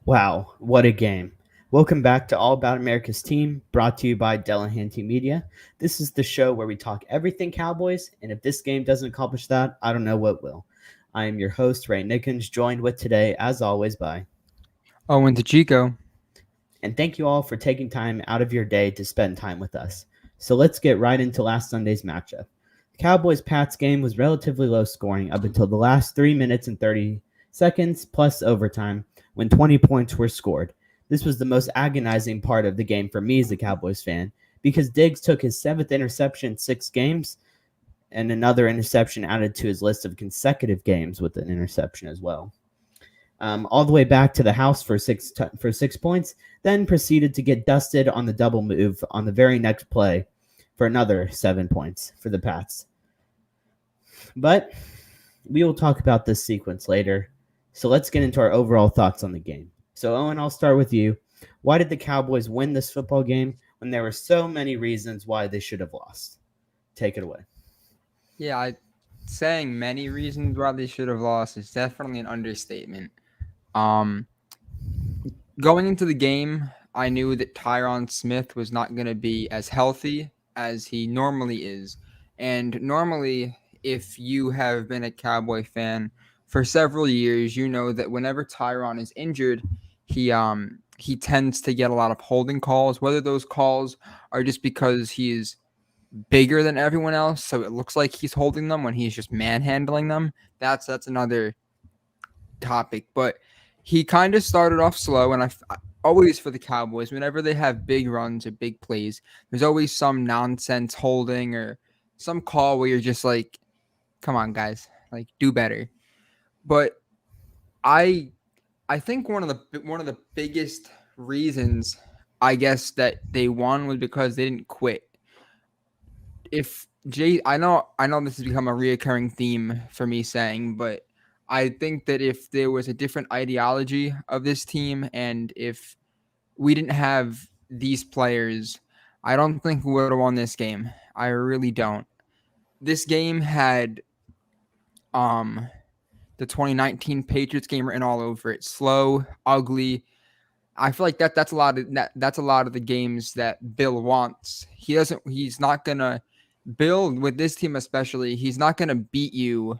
Wow, what a game. Welcome back to All About America's Team, brought to you by Delahanty Media. This is the show where we talk everything Cowboys, and if this game doesn't accomplish that, I don't know what will. I am your host, Ray Nickens, joined with today, as always, by. Owen Chico. And thank you all for taking time out of your day to spend time with us. So let's get right into last Sunday's matchup. The Cowboys-Pats game was relatively low scoring up until the last 3 minutes and 30 seconds plus overtime when 20 points were scored. This was the most agonizing part of the game for me as a Cowboys fan because Diggs took his 7th interception in 6 games and another interception added to his list of consecutive games with an interception as well. All the way back to the house for 6 points, then proceeded to get dusted on the double move on the very next play for another 7 points for the Pats. But we will talk about this sequence later. So let's get into our overall thoughts on the game. So Owen, I'll start with you. Why did the Cowboys win this football game when there were so many reasons why they should have lost? Take it away. Yeah, saying many reasons why they should have lost is definitely an understatement. Going into the game, I knew that Tyron Smith was not going to be as healthy as he normally is. And normally, if you have been a Cowboy fan for several years, you know that whenever Tyron is injured, he tends to get a lot of holding calls, whether those calls are just because he is bigger than everyone else, so it looks like he's holding them when he's just manhandling them. That's another topic. But he kind of started off slow, and I always for the Cowboys, whenever they have big runs or big plays, there's always some nonsense holding or some call where you're just like, come on, guys, like do better. But I think one of the biggest reasons I guess that they won was because they didn't quit. If I know this has become a reoccurring theme for me saying, but I think that if there was a different ideology of this team and if we didn't have these players, I don't think we would have won this game. I really don't. This game had the 2019 Patriots game written all over it. Slow, ugly. I feel like that's a lot of the games that Bill wants. He's not gonna Bill with this team especially. He's not gonna beat you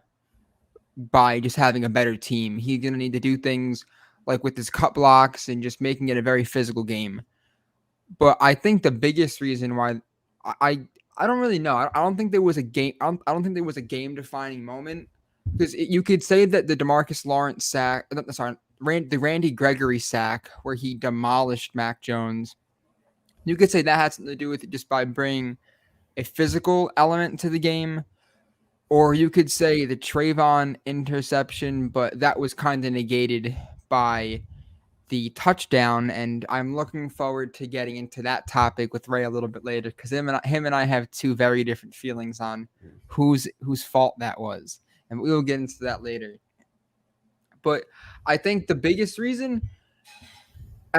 by just having a better team. He's gonna need to do things like with his cut blocks and just making it a very physical game. But I think the biggest reason why I don't really know. I don't think there was a game. I don't think there was a game defining moment because you could say that the DeMarcus Lawrence sack. Sorry, the Randy Gregory sack where he demolished Mac Jones. You could say that had something to do with it just by bringing a physical element to the game. Or you could say the Trayvon interception, but that was kind of negated by the touchdown. And I'm looking forward to getting into that topic with Ray a little bit later because him and I have two very different feelings on whose fault that was. And we will get into that later. But I think the biggest reason,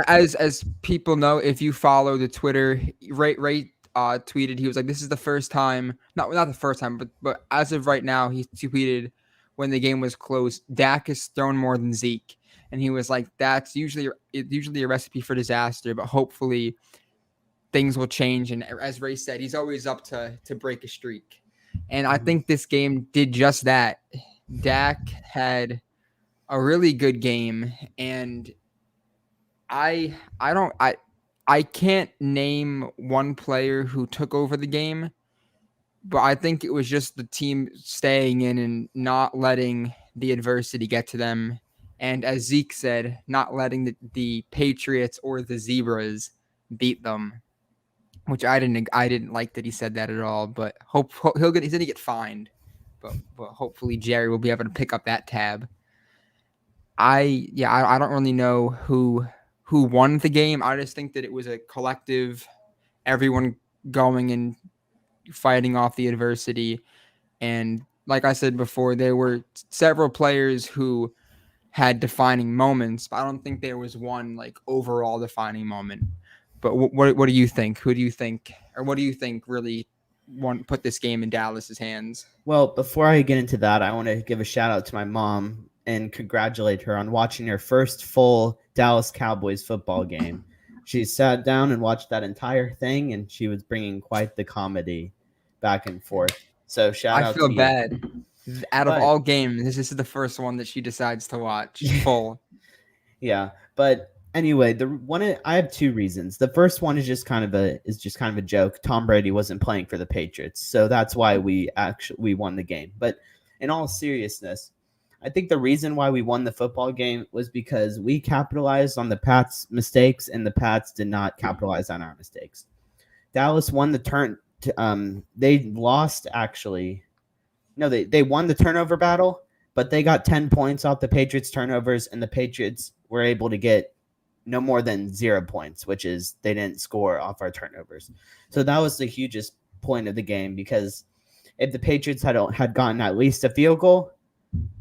as people know, if you follow the Twitter, Ray tweeted, he was like, this is the first time, not the first time, but as of right now, he tweeted when the game was close, Dak has thrown more than Zeke. And he was like, that's usually a recipe for disaster, but hopefully things will change. And as Ray said, he's always up to break a streak. And I think this game did just that. Dak had a really good game, and I can't name one player who took over the game, but I think it was just the team staying in and not letting the adversity get to them. And as Zeke said, not letting the Patriots or the Zebras beat them, which I didn't like that he said that at all. But he's gonna get fined, but hopefully Jerry will be able to pick up that tab. I don't really know who won the game. I just think that it was a collective, everyone going and fighting off the adversity. And like I said before, there were several players who had defining moments, but I don't think there was one like overall defining moment. But what do you think? Who do you think, or what do you think really put this game in Dallas's hands? Well, before I get into that, I want to give a shout out to my mom. and congratulate her on watching her first full Dallas Cowboys football game. She sat down and watched that entire thing, and she was bringing quite the comedy back and forth. So shout I out feel to you. bad. Out of But all games, this is the first one that she decides to watch full. yeah, but anyway, I have two reasons. The first one is just kind of a joke. Tom Brady wasn't playing for the Patriots, so that's why we won the game. But in all seriousness, I think the reason why we won the football game was because we capitalized on the Pats' mistakes, and the Pats did not capitalize on our mistakes. Dallas won the turn. They lost actually. No, they won the turnover battle, but they got 10 points off the Patriots' turnovers, and the Patriots were able to get no more than 0 points, which is they didn't score off our turnovers. So that was the hugest point of the game, because if the Patriots had gotten at least a field goal,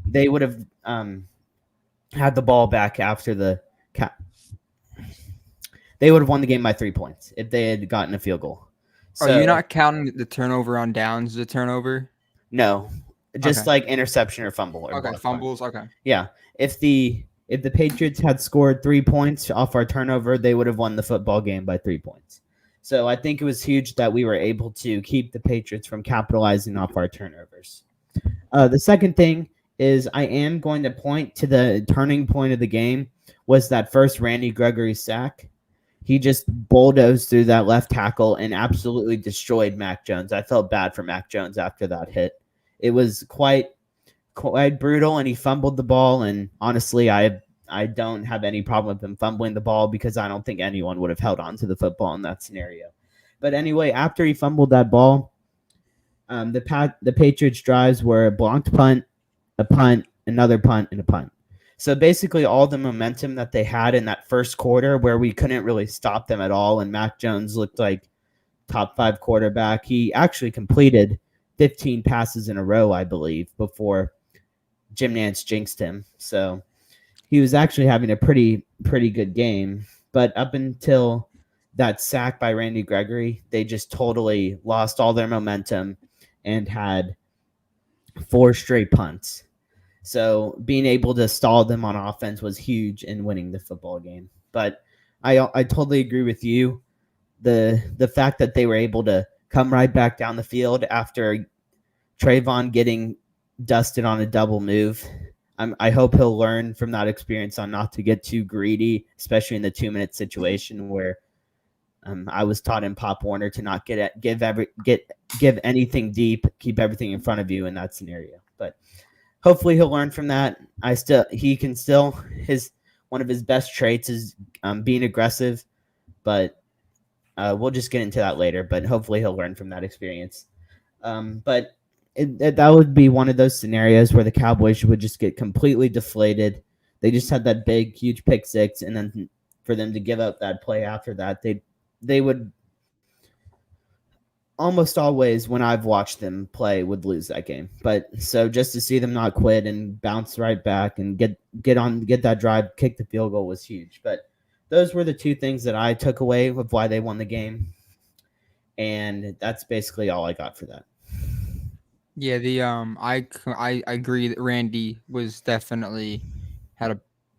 they would have had the ball back after they would have won the game by 3 points if they had gotten a field goal. So, are you not counting the turnover on downs as a turnover? No, just like interception or fumble. Or fumbles. Okay. Yeah, if the Patriots had scored 3 points off our turnover, they would have won the football game by 3 points. So I think it was huge that we were able to keep the Patriots from capitalizing off our turnovers. The second thing is I am going to point to the turning point of the game was that first Randy Gregory sack. He just bulldozed through that left tackle and absolutely destroyed Mac Jones. I felt bad for Mac Jones after that hit. It was quite brutal, and he fumbled the ball. And honestly, I don't have any problem with him fumbling the ball, because I don't think anyone would have held on to the football in that scenario. But anyway, after he fumbled that ball, the Patriots' drives were a blocked punt, a punt, another punt, and a punt. So basically all the momentum that they had in that first quarter, where we couldn't really stop them at all, and Mac Jones looked like top 5 quarterback. He actually completed 15 passes in a row, I believe, before Jim Nantz jinxed him. So he was actually having a pretty good game. But up until that sack by Randy Gregory, they just totally lost all their momentum and had 4 straight punts. So being able to stall them on offense was huge in winning the football game. But I totally agree with you. The fact that they were able to come right back down the field after Trayvon getting dusted on a double move. I hope he'll learn from that experience on not to get too greedy, especially in the 2-minute situation where I was taught in Pop Warner to not give anything deep, keep everything in front of you in that scenario. But hopefully he'll learn from that. One of his best traits is being aggressive, but we'll just get into that later. But hopefully he'll learn from that experience. But that would be one of those scenarios where the Cowboys would just get completely deflated. They just had that big, huge pick six, and then for them to give up that play after that, they would almost always, when I've watched them play, would lose that game. But so just to see them not quit and bounce right back and get that drive, kick the field goal was huge. But those were the two things that I took away of why they won the game, and that's basically all I got for that. Yeah, I agree that Randy was definitely had a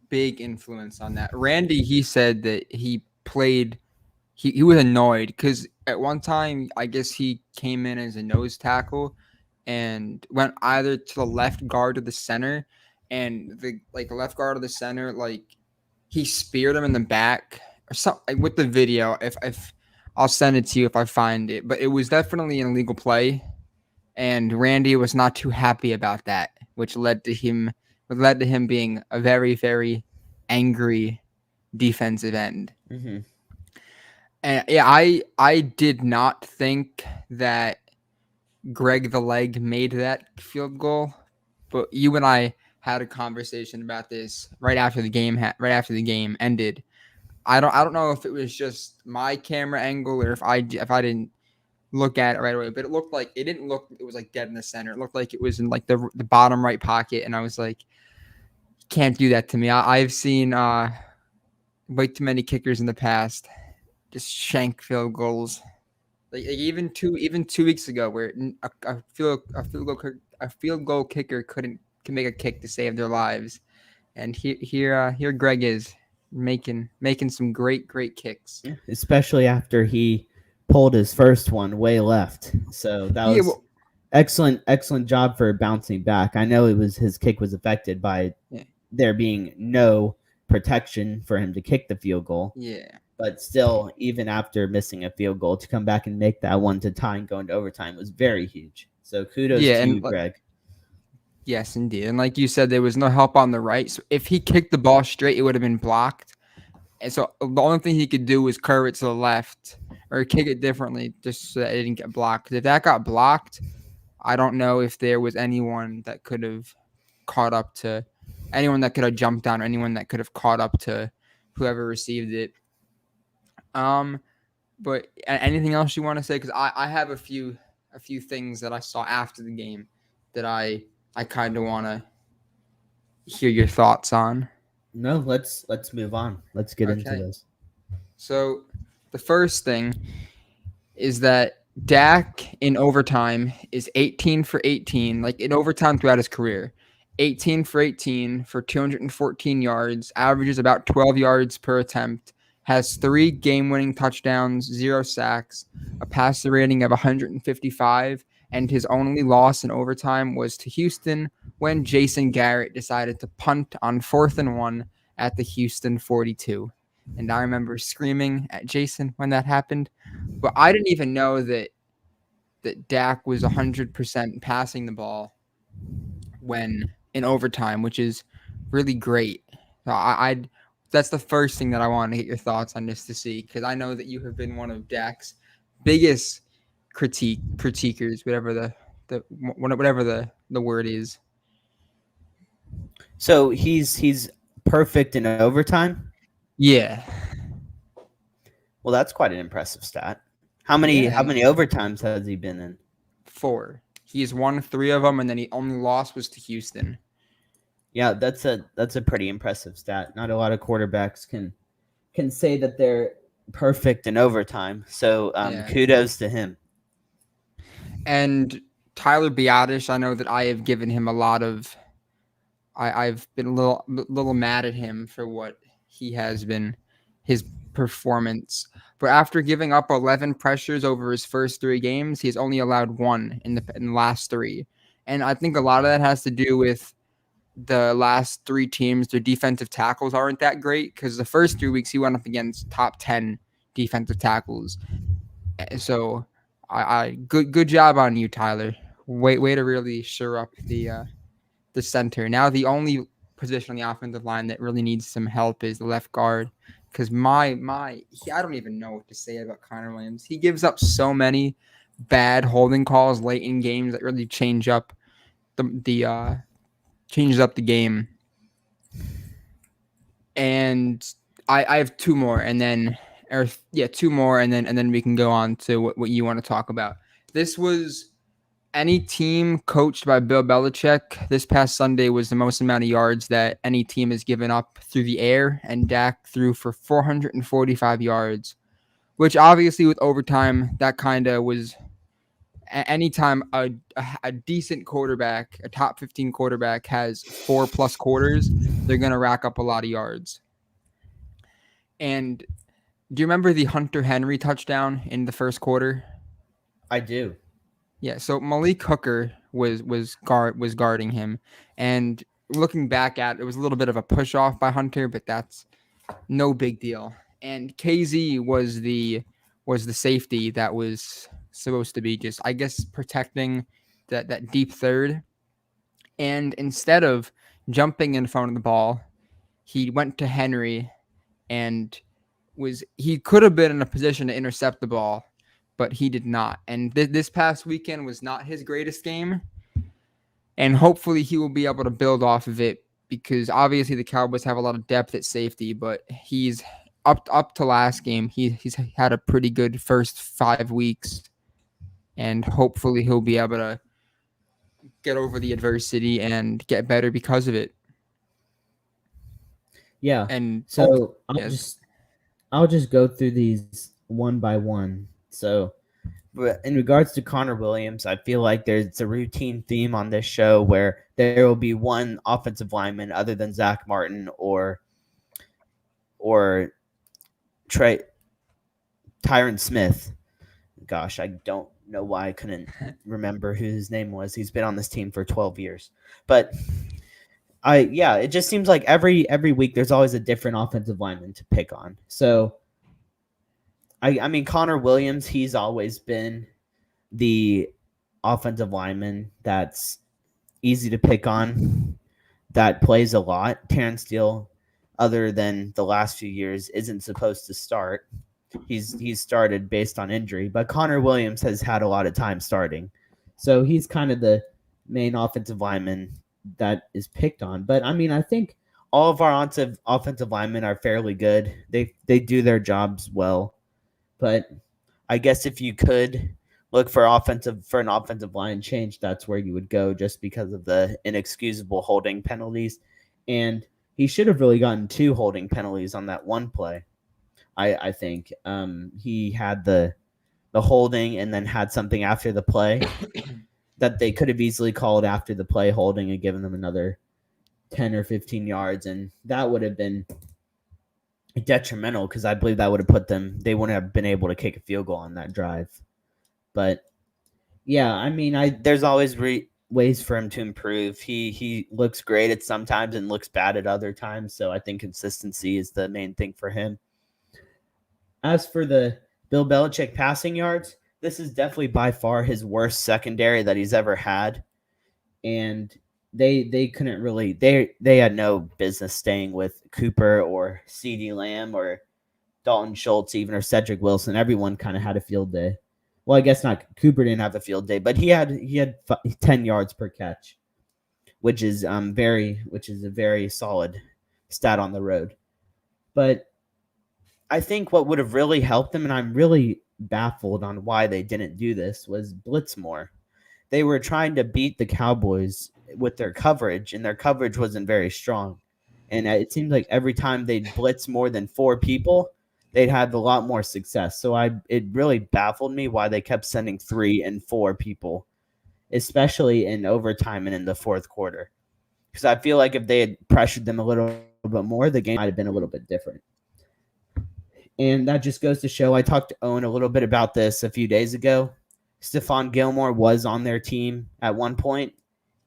big influence on that. Randy, he said that he played, he was annoyed because at one time I guess he came in as a nose tackle and went either to the left guard or the center, and the left guard or the center, like he speared him in the back or something with the video. If I'll send it to you if I find it, but it was definitely an illegal play. And Randy was not too happy about that, which led to him being a very, very angry defensive end. Mm-hmm. And yeah, I did not think that Greg the Leg made that field goal, but you and I had a conversation about this right after the game ended. I don't know if it was just my camera angle or if I didn't look at it right away, but it was like dead in the center. It looked like it was in like the bottom right pocket, and I was like, you can't do that to me. I've seen way too many kickers in the past just shank field goals. Like even 2 weeks ago, where a field goal kicker couldn't can make a kick to save their lives. And here Greg is making some great kicks. Especially after he pulled his first one way left. So that Yeah, was excellent job for bouncing back. I know his kick was affected by there being no protection for him to kick the field goal. Yeah. But still, even after missing a field goal, to come back and make that one to tie and go into overtime was very huge. So kudos to you, Greg. Yes, indeed. And like you said, there was no help on the right. So if he kicked the ball straight, it would have been blocked. And so the only thing he could do was curve it to the left or kick it differently just so that it didn't get blocked. Because if that got blocked, I don't know if there was anyone that could have caught up to anyone that could have jumped down or anyone that could have caught up to whoever received it. But anything else you want to say? Because I have a few things that I saw after the game that I kind of want to hear your thoughts on. No, let's move on. Let's get into this. So the first thing is that Dak in overtime is 18 for 18, like in overtime throughout his career. 18 for 18 for 214 yards, averages about 12 yards per attempt, has 3 game-winning touchdowns, 0 sacks, a passer rating of 155, and his only loss in overtime was to Houston when Jason Garrett decided to punt on 4th and 1 at the Houston 42. And I remember screaming at Jason when that happened, but I didn't even know that Dak was 100% passing the ball when in overtime, which is really great. So that's the first thing that I want to get your thoughts on this to see, because I know that you have been one of Dak's biggest critiquers, whatever the word is. So he's perfect in overtime? Yeah. Well, that's quite an impressive stat. How many overtimes has he been in? 4. He's won 3 of them, and then he only lost was to Houston. Yeah, that's a pretty impressive stat. Not a lot of quarterbacks can say that they're perfect in overtime. So kudos to him. And Tyler Beattis, I know that I have given him a lot of. I've been a little mad at him for what he has been, his performance. But after giving up 11 pressures over his first 3 games, he's only allowed 1 in the last 3. And I think a lot of that has to do with the last 3 teams. Their defensive tackles aren't that great, because the first 3 weeks he went up against top 10 defensive tackles. So good job on you, Tyler. Way to really shore up the center. Now the only position on the offensive line that really needs some help is the left guard, because I don't even know what to say about Connor Williams. He gives up so many bad holding calls late in games that really changes up the game. And I have 2 more, and then 2 more, and then we can go on to what you want to talk about. This was any team coached by Bill Belichick. This past Sunday was the most amount of yards that any team has given up through the air, and Dak threw for 445 yards, which obviously with overtime, that kind of was anytime a decent quarterback, a top 15 quarterback has 4+ quarters, they're going to rack up a lot of yards. And do you remember the Hunter Henry touchdown in the first quarter? I do. Yeah, so Malik Hooker was guarding him, and looking back at it, was a little bit of a push off by Hunter, but that's no big deal. And KZ was the safety that was supposed to be just, I guess, protecting that deep third. And instead of jumping in front of the ball, he went to Henry, and he could have been in a position to intercept the ball, but he did not. And this past weekend was not his greatest game. And hopefully he will be able to build off of it, because obviously the Cowboys have a lot of depth at safety, but he's up to last game. He's had a pretty good first 5 weeks, and hopefully he'll be able to get over the adversity and get better because of it. Yeah. And so I'll just go through these one by one. So But in regards to Connor Williams, I feel like there's a routine theme on this show where there will be one offensive lineman other than Zach Martin or Trey Tyron Smith. Gosh, I don't know why I couldn't remember who his name was. He's been on this team for 12 years. But it just seems like every week there's always a different offensive lineman to pick on. So I mean Connor Williams, he's always been the offensive lineman that's easy to pick on, that plays a lot. Terrence Steele, other than the last few years, isn't supposed to start. He's started based on injury, but Connor Williams has had a lot of time starting. So he's kind of the main offensive lineman that is picked on. But I mean, I think all of our offensive linemen are fairly good. They do their jobs well. But I guess if you could look for an offensive line change, that's where you would go, just because of the inexcusable holding penalties. And he should have really gotten 2 holding penalties on that one play. I think he had the holding and then had something after the play that they could have easily called after the play holding and given them another 10 or 15 yards, and that would have been detrimental because I believe that would have put them. They wouldn't have been able to kick a field goal on that drive. But yeah, I mean, there's always ways for him to improve. He looks great at sometimes and looks bad at other times. So I think consistency is the main thing for him. As for the Bill Belichick passing yards, this is definitely by far his worst secondary that he's ever had. And they couldn't really they had no business staying with Cooper or CeeDee Lamb or Dalton Schultz even, or Cedric Wilson. Everyone kind of had a field day. Well, I guess not. Cooper didn't have a field day, but he had 10 yards per catch, which is a very solid stat on the road. But I think what would have really helped them, and I'm really baffled on why they didn't do this, was blitz more. They were trying to beat the Cowboys with their coverage, and their coverage wasn't very strong. And it seemed like every time they'd blitz more than 4 people, they'd have a lot more success. So it really baffled me why they kept sending 3 and 4 people, especially in overtime and in the fourth quarter. Because I feel like if they had pressured them a little bit more, the game might have been a little bit different. And that just goes to show, I talked to Owen a little bit about this a few days ago. Stephon Gilmore was on their team at one point,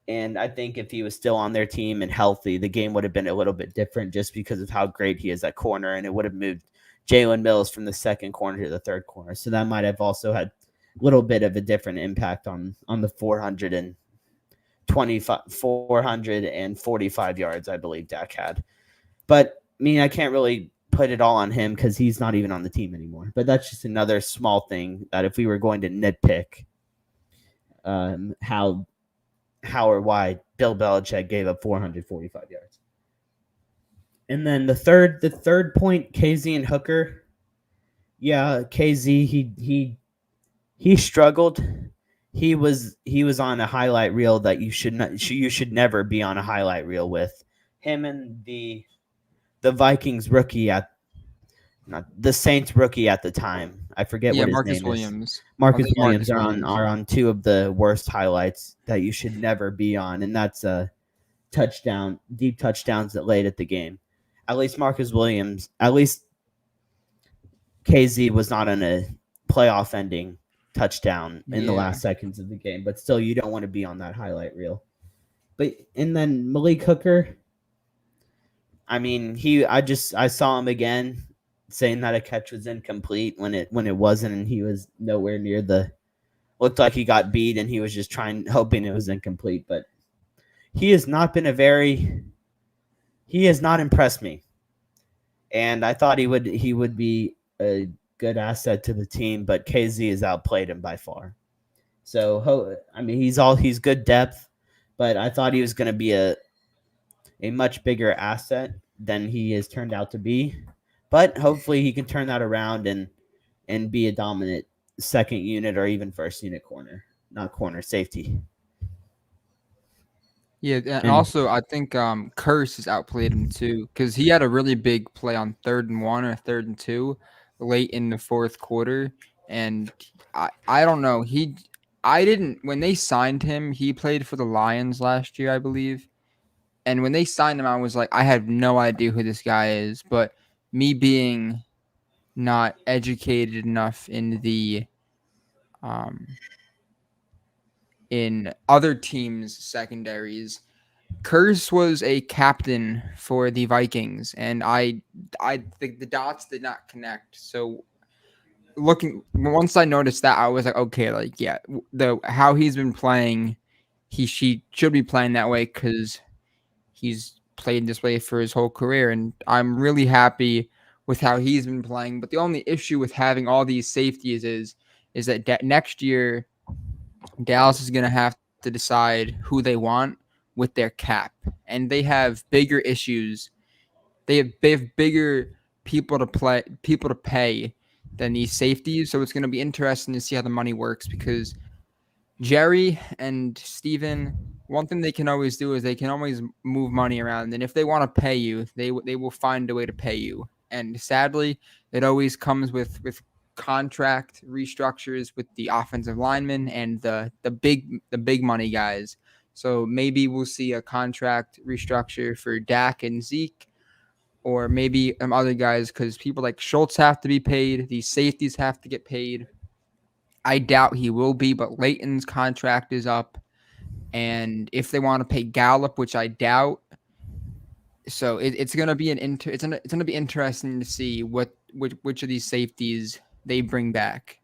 and I think if he was still on their team and healthy, the game would have been a little bit different just because of how great he is at corner, and it would have moved Jalen Mills from the second corner to the third corner. So that might have also had a little bit of a different impact on the 445 yards I believe Dak had. But I mean, I can't really put it all on him because he's not even on the team anymore. But that's just another small thing that if we were going to nitpick how or why Bill Belichick gave up 445 yards. And then the third point, KZ and Hooker. Yeah, KZ, he struggled. He was on a highlight reel that you should never be on a highlight reel with. Him and the Vikings rookie the Saints rookie at the time. I forget what his Marcus name Williams. is. Marcus Williams are on 2 of the worst highlights that you should never be on, and that's a deep touchdowns that late at the game. At least KZ was not on a playoff ending touchdown in the last seconds of the game, but still you don't want to be on that highlight reel. And then Malik Hooker, I mean, I saw him again saying that a catch was incomplete when it wasn't, and he was nowhere near looked like he got beat, and he was just hoping it was incomplete. But he has not impressed me, and I thought he would be a good asset to the team, but KZ has outplayed him by far. So I mean, he's good depth, but I thought he was going to be a much bigger asset than he has turned out to be. But hopefully he can turn that around and be a dominant second unit or even first unit safety. Yeah, and also I think Curse has outplayed him too, because he had a really big play on 3rd and 1 or 3rd and 2 late in the fourth quarter, and I don't know. When they signed him, he played for the Lions last year, I believe. And when they signed him, I was like, I have no idea who this guy is. But me being not educated enough in other teams' secondaries, Curse was a captain for the Vikings, and I think the dots did not connect. So once I noticed that, I was like, okay, like yeah, how he's been playing, she should be playing that way because he's played this way for his whole career, and I'm really happy with how he's been playing. But the only issue with having all these safeties is that next year Dallas is going to have to decide who they want with their cap, and they have bigger issues. They have bigger people to pay than these safeties. So it's going to be interesting to see how the money works because Jerry and Steven, one thing they can always do is they can always move money around, and if they want to pay you, they will find a way to pay you. And sadly, it always comes with contract restructures with the offensive linemen and the big money guys. So maybe we'll see a contract restructure for Dak and Zeke, or maybe other guys, because people like Schultz have to be paid. These safeties have to get paid. I doubt he will be, but Leighton's contract is up. And if they want to pay Gallup, which I doubt, so it's going to be it's going to be interesting to see which of these safeties they bring back.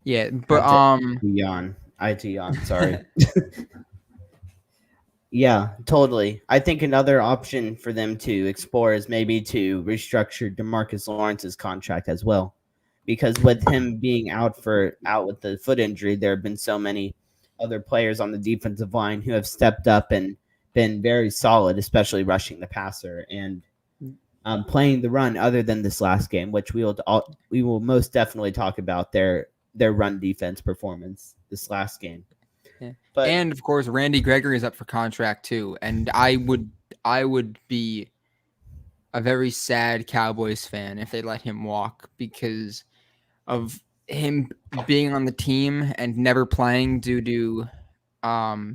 Yeah, but I had to yawn. Sorry. Yeah, totally. I think another option for them to explore is maybe to restructure DeMarcus Lawrence's contract as well, because with him being out with the foot injury, there have been so many other players on the defensive line who have stepped up and been very solid, especially rushing the passer and playing the run. Other than this last game, which we will most definitely talk about their run defense performance this last game. Yeah. But, and of course, Randy Gregory is up for contract too, and I would be a very sad Cowboys fan if they let him walk because of him being on the team and never playing due to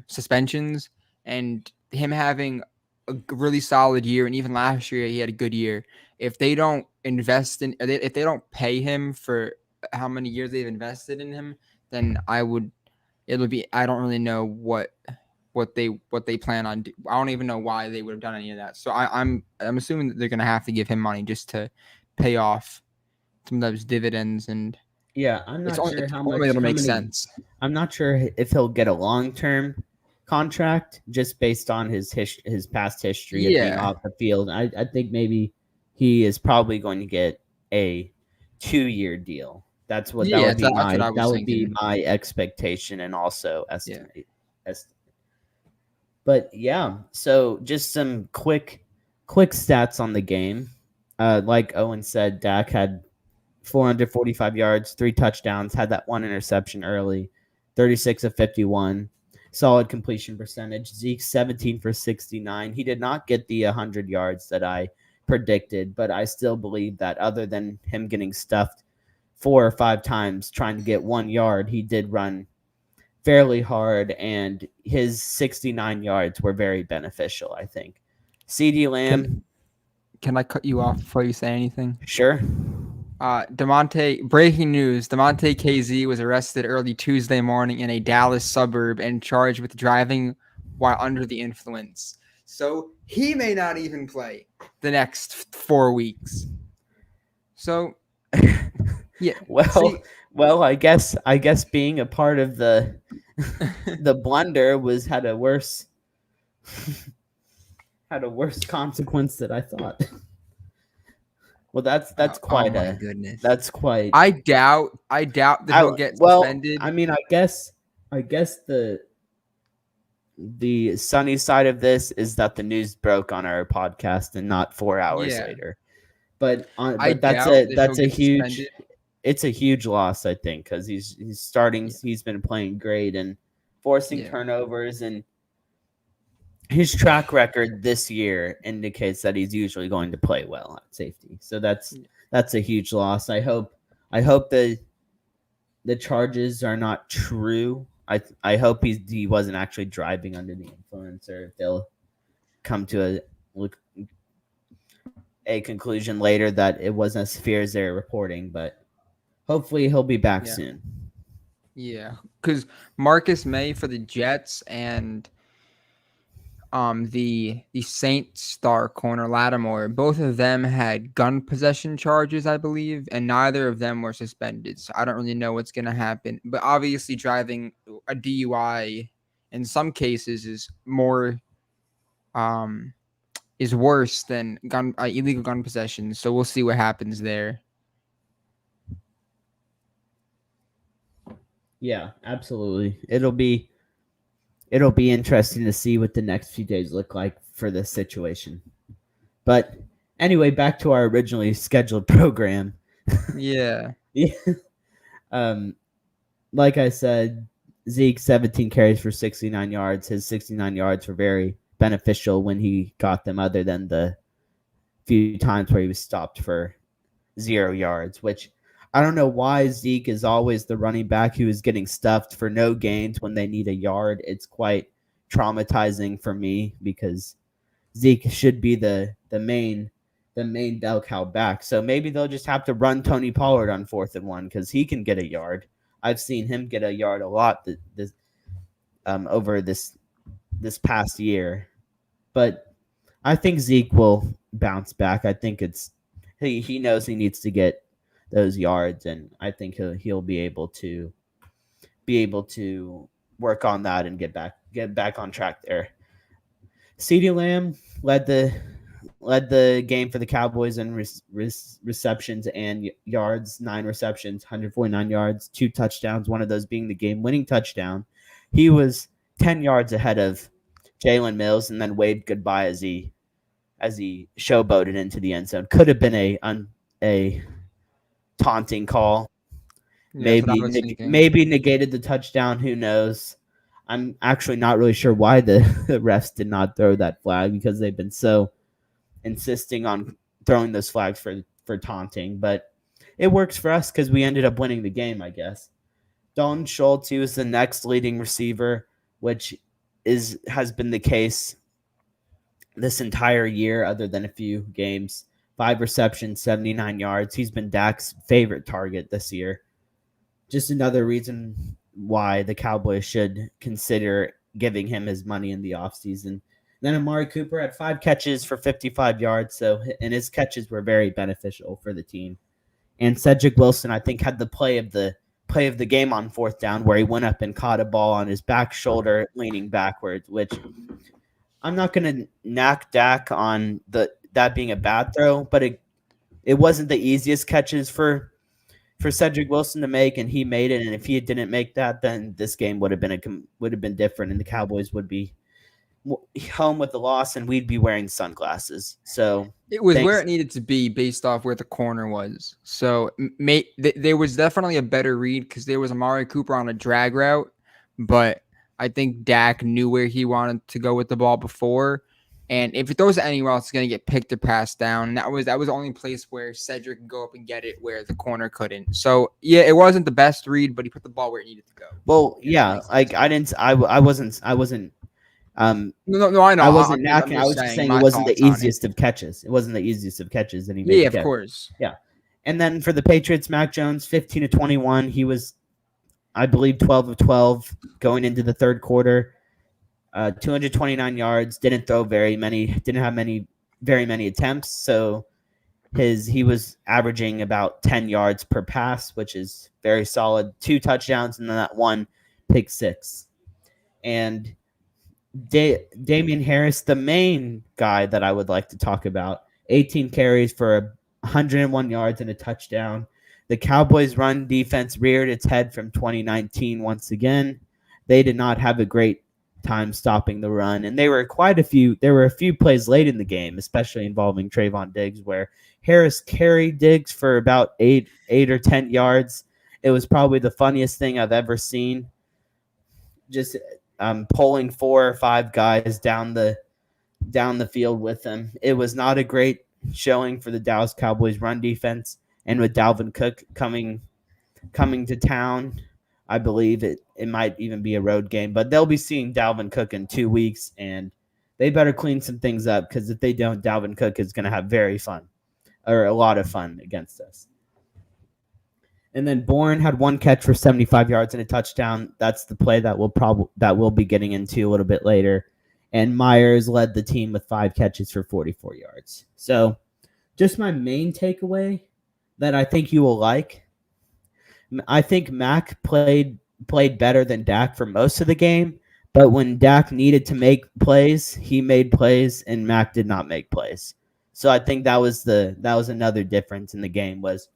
suspensions, and him having a really solid year, and even last year he had a good year. If they don't if they don't pay him for how many years they've invested in him, then I don't really know what they plan on. I don't even know why they would have done any of that. So I'm assuming that they're gonna have to give him money just to pay off some of those dividends. And yeah, I'm not sure how much it'll make sense. I'm not sure if he'll get a long-term contract just based on his past history of being off the field. I think maybe he is probably going to get a 2-year deal. That would be my expectation and also estimate. But yeah, so just some quick stats on the game. Like Owen said, Dak had 445 yards, 3 touchdowns, had that 1 interception early, 36 of 51, solid completion percentage. Zeke 17 for 69. He did not get the 100 yards that I predicted, but I still believe that other than him getting stuffed 4 or 5 times trying to get 1 yard, he did run fairly hard, and his 69 yards were very beneficial, I think. CeeDee Lamb. Can I cut you off before you say anything? Sure. Breaking news, Damontae KZ was arrested early Tuesday morning in a Dallas suburb and charged with driving while under the influence. So he may not even play the next 4 weeks. So yeah. Well, I guess being a part of the the blunder had a worse consequence than I thought. Well, that's quite goodness. That's quite. I doubt that he'll get suspended. I mean, I guess the sunny side of this is that the news broke on our podcast and not 4 hours later. But that's a huge. It's a huge loss, I think, because he's starting. Yeah. He's been playing great and forcing turnovers, and his track record this year indicates that he's usually going to play well at safety. So that's a huge loss. I hope the charges are not true. I hope he wasn't actually driving under the influence, or if they'll come to a conclusion later that it wasn't as severe as they're reporting. But hopefully he'll be back Yeah. soon. Yeah, because Marcus May for the Jets and the Saints star corner Lattimore, both of them had gun possession charges, I believe, and neither of them were suspended. So I don't really know what's gonna happen. But obviously, driving a DUI in some cases um is worse than illegal gun possession. So we'll see what happens there. Yeah, absolutely. It'll be interesting to see what the next few days look like for this situation. But anyway, back to our originally scheduled program. Yeah. Yeah. Um, like I said, Zeke 17 carries for 69 yards. His 69 yards were very beneficial when he got them, other than the few times where he was stopped for 0 yards, which I don't know why Zeke is always the running back who is getting stuffed for no gains when they need a yard. It's quite traumatizing for me because Zeke should be the main bell cow back. So maybe they'll just have to run Tony Pollard on 4th and 1 because he can get a yard. I've seen him get a yard a lot over this past year. But I think Zeke will bounce back. I think he knows he needs to get those yards, and I think he'll be able to work on that and get back on track there. CeeDee Lamb led the game for the Cowboys in receptions and yards. 9 receptions, 149 yards, 2 touchdowns. One of those being the game-winning touchdown. He was 10 yards ahead of Jalen Mills, and then waved goodbye as he showboated into the end zone. Could have been a taunting call. Yeah, that's what I was thinking. Maybe negated the touchdown. Who knows? I'm actually not really sure why the refs did not throw that flag, because they've been so insisting on throwing those flags for taunting. But it works for us because we ended up winning the game, I guess. Dalton Schultz, he was the next leading receiver, which has been the case this entire year, other than a few games. 5 receptions, 79 yards. He's been Dak's favorite target this year. Just another reason why the Cowboys should consider giving him his money in the offseason. Then Amari Cooper had 5 catches for 55 yards, and his catches were very beneficial for the team. And Cedric Wilson, I think, had the play of the game on 4th down, where he went up and caught a ball on his back shoulder, leaning backwards, which I'm not going to knock Dak on that being a bad throw, but it wasn't the easiest catches for Cedric Wilson to make, and he made it. And if he didn't make that, then this game would have been different, and the Cowboys would be home with the loss, and we'd be wearing sunglasses. So it was where it needed to be based off where the corner was. So there was definitely a better read because there was Amari Cooper on a drag route, but I think Dak knew where he wanted to go with the ball before. And if it throws it anywhere else, it's going to get picked or passed down. That was the only place where Cedric could go up and get it, where the corner couldn't. So yeah, it wasn't the best read, but he put the ball where it needed to go. Well, yeah, like I wasn't. No, I know. I wasn't knocking. I was just saying it wasn't the easiest of catches. It wasn't the easiest of catches that he made. Yeah, of course. Yeah, and then for the Patriots, Mac Jones, 15 of 21. He was, I believe, 12 of 12 going into the third quarter. 229 yards. Didn't throw very many. Didn't have very many attempts. So he was averaging about 10 yards per pass, which is very solid. 2 touchdowns and then that 1 pick six. And Damian Harris, the main guy that I would like to talk about, 18 carries for 101 yards and a touchdown. The Cowboys run defense reared its head from 2019 once again. They did not have a great time stopping the run, and there were a few plays late in the game, especially involving Trayvon Diggs, where Harris carried Diggs for about 8 or 10 yards. It was probably the funniest thing I've ever seen. Just pulling 4 or 5 guys down the field with him. It was not a great showing for the Dallas Cowboys run defense, and with Dalvin Cook coming to town, I believe it might even be a road game, but they'll be seeing Dalvin Cook in 2 weeks, and they better clean some things up, because if they don't, Dalvin Cook is going to have a lot of fun against us. And then Bourne had 1 catch for 75 yards and a touchdown. That's the play that we'll be getting into a little bit later. And Myers led the team with 5 catches for 44 yards. So just my main takeaway that I think you will like. I think Mack played better than Dak for most of the game, but when Dak needed to make plays, he made plays, and Mack did not make plays. So I think that was another difference in the game, was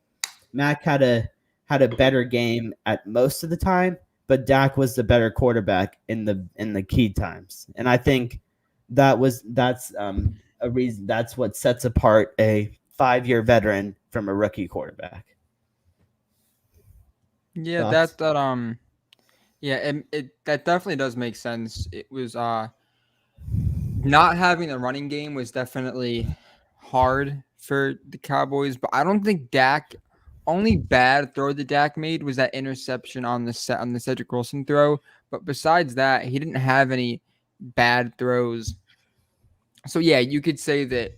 Mack had a better game at most of the time, but Dak was the better quarterback in the key times. And I think that's a reason. That's what sets apart a 5-year veteran from a rookie quarterback. Yeah, Thoughts? that definitely does make sense. It was not having a running game was definitely hard for the Cowboys, but I don't think Dak. Only bad throw that Dak made was that interception on the Cedric Wilson throw. But besides that, he didn't have any bad throws. So yeah, you could say that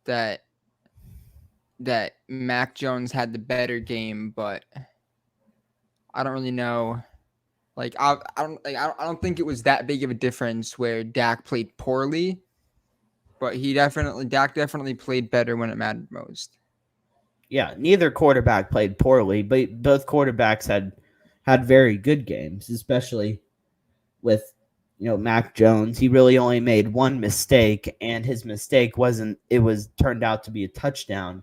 that Mac Jones had the better game, but I don't really know. Like I don't think it was that big of a difference where Dak played poorly, but Dak definitely played better when it mattered most. Yeah, neither quarterback played poorly, but both quarterbacks had very good games, especially with Mac Jones. He really only made 1 mistake, and his mistake turned out to be a touchdown,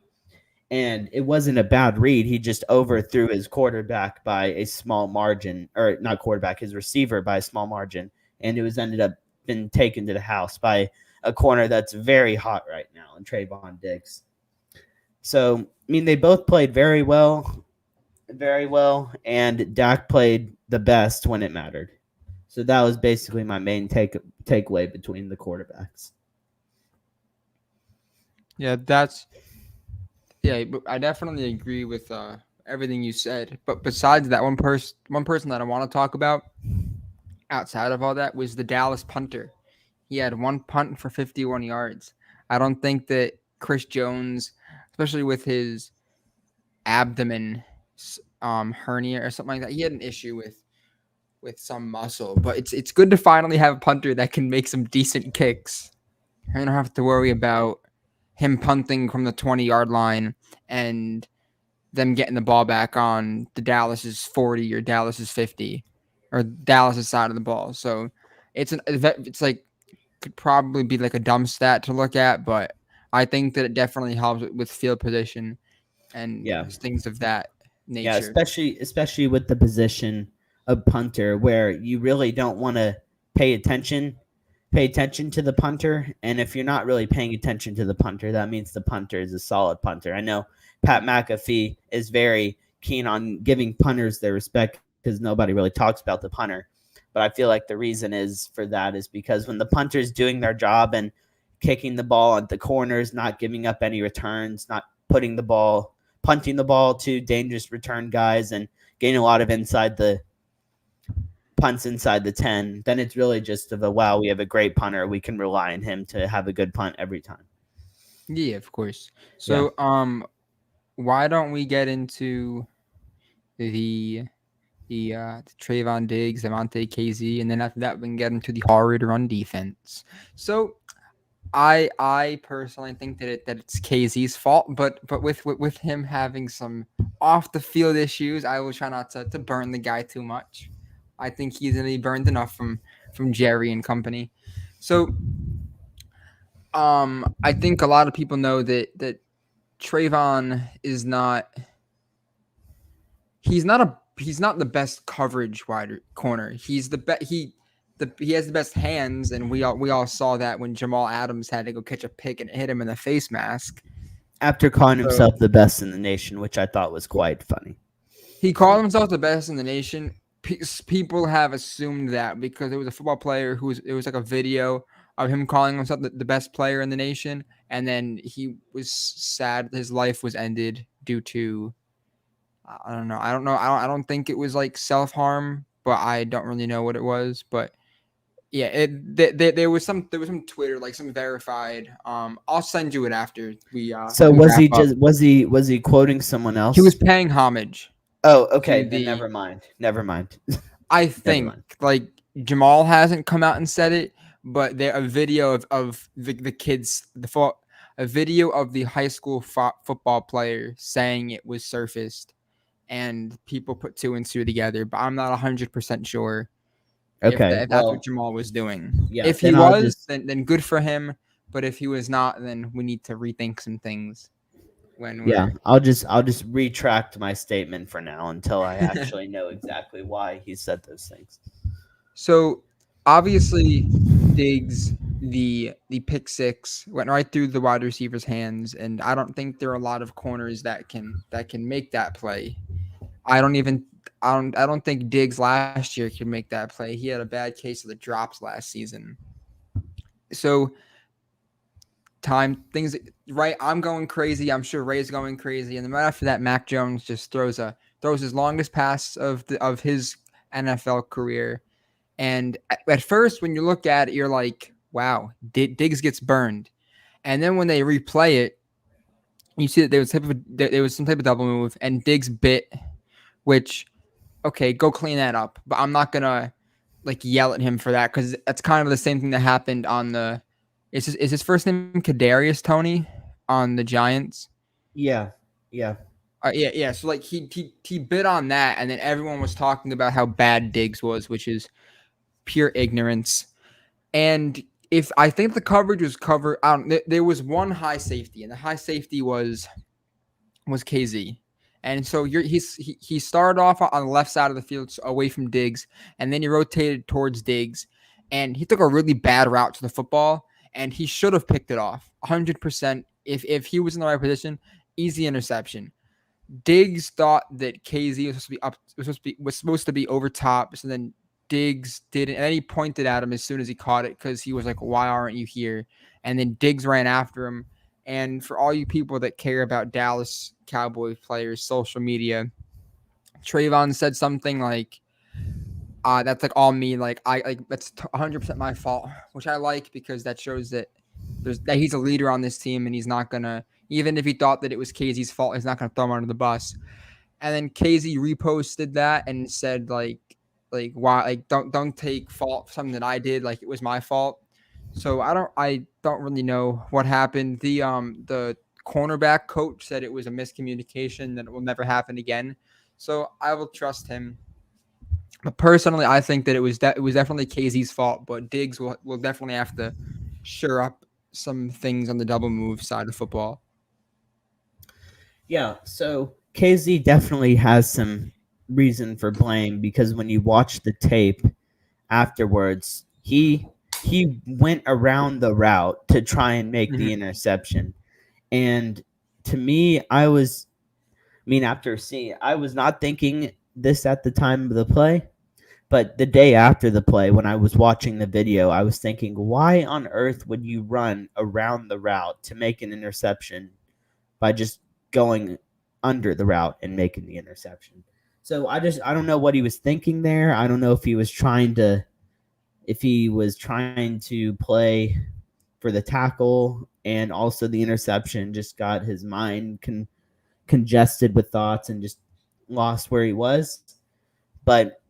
and it wasn't a bad read. He just overthrew his quarterback by a small margin, or not quarterback, his receiver by a small margin, and it ended up being taken to the house by a corner that's very hot right now, in Trayvon Diggs. So, I mean, they both played very well, and Dak played the best when it mattered. So that was basically my main takeaway between the quarterbacks. Yeah, I definitely agree with everything you said. But besides that, one person that I want to talk about outside of all that was the Dallas punter. He had 1 punt for 51 yards. I don't think that Chris Jones, especially with his abdomen hernia or something like that, he had an issue with some muscle. But it's good to finally have a punter that can make some decent kicks. I don't have to worry about him punting from the 20-yard line and them getting the ball back on the Dallas's 40 or Dallas's 50 or Dallas's side of the ball. So it's like could probably be like a dumb stat to look at, but I think that it definitely helps with field position and things of that nature. Yeah, especially with the position of punter, where you really don't want to pay attention to the punter, and if you're not really paying attention to the punter, that means the punter is a solid punter. I know Pat McAfee is very keen on giving punters their respect because nobody really talks about the punter, but I feel like the reason is because when the punter is doing their job and kicking the ball at the corners, not giving up any returns, not punting the ball to dangerous return guys, and getting a lot of punts inside the 10, then it's really just wow, we have a great punter. We can rely on him to have a good punt every time. Yeah, of course. So, why don't we get into the Trayvon Diggs, Delahanty, KZ, and then after that we can get into the horrid run defense. So, I personally think that it's KZ's fault, but with him having some off the field issues, I will try not to burn the guy too much. I think he's gonna be burned enough from Jerry and company. So, I think a lot of people know that Trayvon is not. He's not the best coverage wide corner. He's the best. He has the best hands, and we all saw that when Jamal Adams had to go catch a pick and hit him in the face mask. After calling himself the best in the nation, which I thought was quite funny. He called himself the best in the nation. people have assumed that because it was a football player it was like a video of him calling himself the best player in the nation, and then he was sad his life was ended due to I don't know. I don't think it was like self-harm, but I don't really know what it was. But yeah, there was some Twitter, like some verified. I'll send you it after So we was wrap he up. just was he quoting someone He was else? paying homage Oh, okay. to Then the. never mind. Never mind. I Never think mind. like Jamal hasn't come out and said it, but there a video of the kids a video of the high school football player saying it was surfaced, and people put two and two together. But I'm not 100% sure Okay. if that's what Well, Jamal was doing. yeah. If he Then I'll was, just then good for him. But if he was not, then we need to rethink some things when yeah. we're. I'll just retract my statement for now until I actually know exactly why he said those things. So obviously, Diggs the pick six went right through the wide receiver's hands, and I don't think there are a lot of corners that can make that play. I don't even I don't think Diggs last year could make that play. He had a bad case of the drops last season. So time things right. I'm going crazy. I'm sure Ray's going crazy, and then right after that, Mac Jones just throws his longest pass of his NFL career. And at first, when you look at it, you're like, wow, Diggs gets burned. And then when they replay it, you see that there was some type of double move, and Diggs bit, which, okay, go clean that up. But I'm not going to like yell at him for that because that's kind of the same thing that happened on the. Is his first name Kadarius Toney on the Giants? Yeah. Yeah. Yeah. So like he bit on that, and then everyone was talking about how bad Diggs was, which is pure ignorance. And if I think the coverage was covered, there was one high safety, and the high safety was KZ. And so he started off on the left side of the field away from Diggs, and then he rotated towards Diggs, and he took a really bad route to the football, and he should have picked it off 100%. If he was in the right position, easy interception. Diggs thought that KZ was supposed to be up, was supposed to be over top, so then Diggs didn't, and then he pointed at him as soon as he caught it because he was like, "Why aren't you here?" And then Diggs ran after him. And for all you people that care about Dallas Cowboys players' social media, Trayvon said something like, "That's like all me. Like I like that's 100% my fault," which I like because that shows that that he's a leader on this team and he's not gonna, even if he thought that it was KZ's fault, he's not gonna throw him under the bus. And then KZ reposted that and said like why, like don't take fault for something that I did, like it was my fault. So I don't really know what happened. The cornerback coach said it was a miscommunication, that it will never happen again. So I will trust him. But personally, I think that it was definitely KZ's fault, but Diggs will definitely have to sure up some things on the double move side of football. Yeah. So KZ definitely has some reason for blame because when you watch the tape afterwards, he went around the route to try and make the interception. And to me, I mean, after seeing, I was not thinking this at the time of the play, but the day after the play, when I was watching the video, I was thinking, why on earth would you run around the route to make an interception by just going under the route and making the interception? So I don't know what he was thinking there. I don't know if he was trying to play for the tackle, and also the interception just got his mind congested with thoughts and just lost where he was. But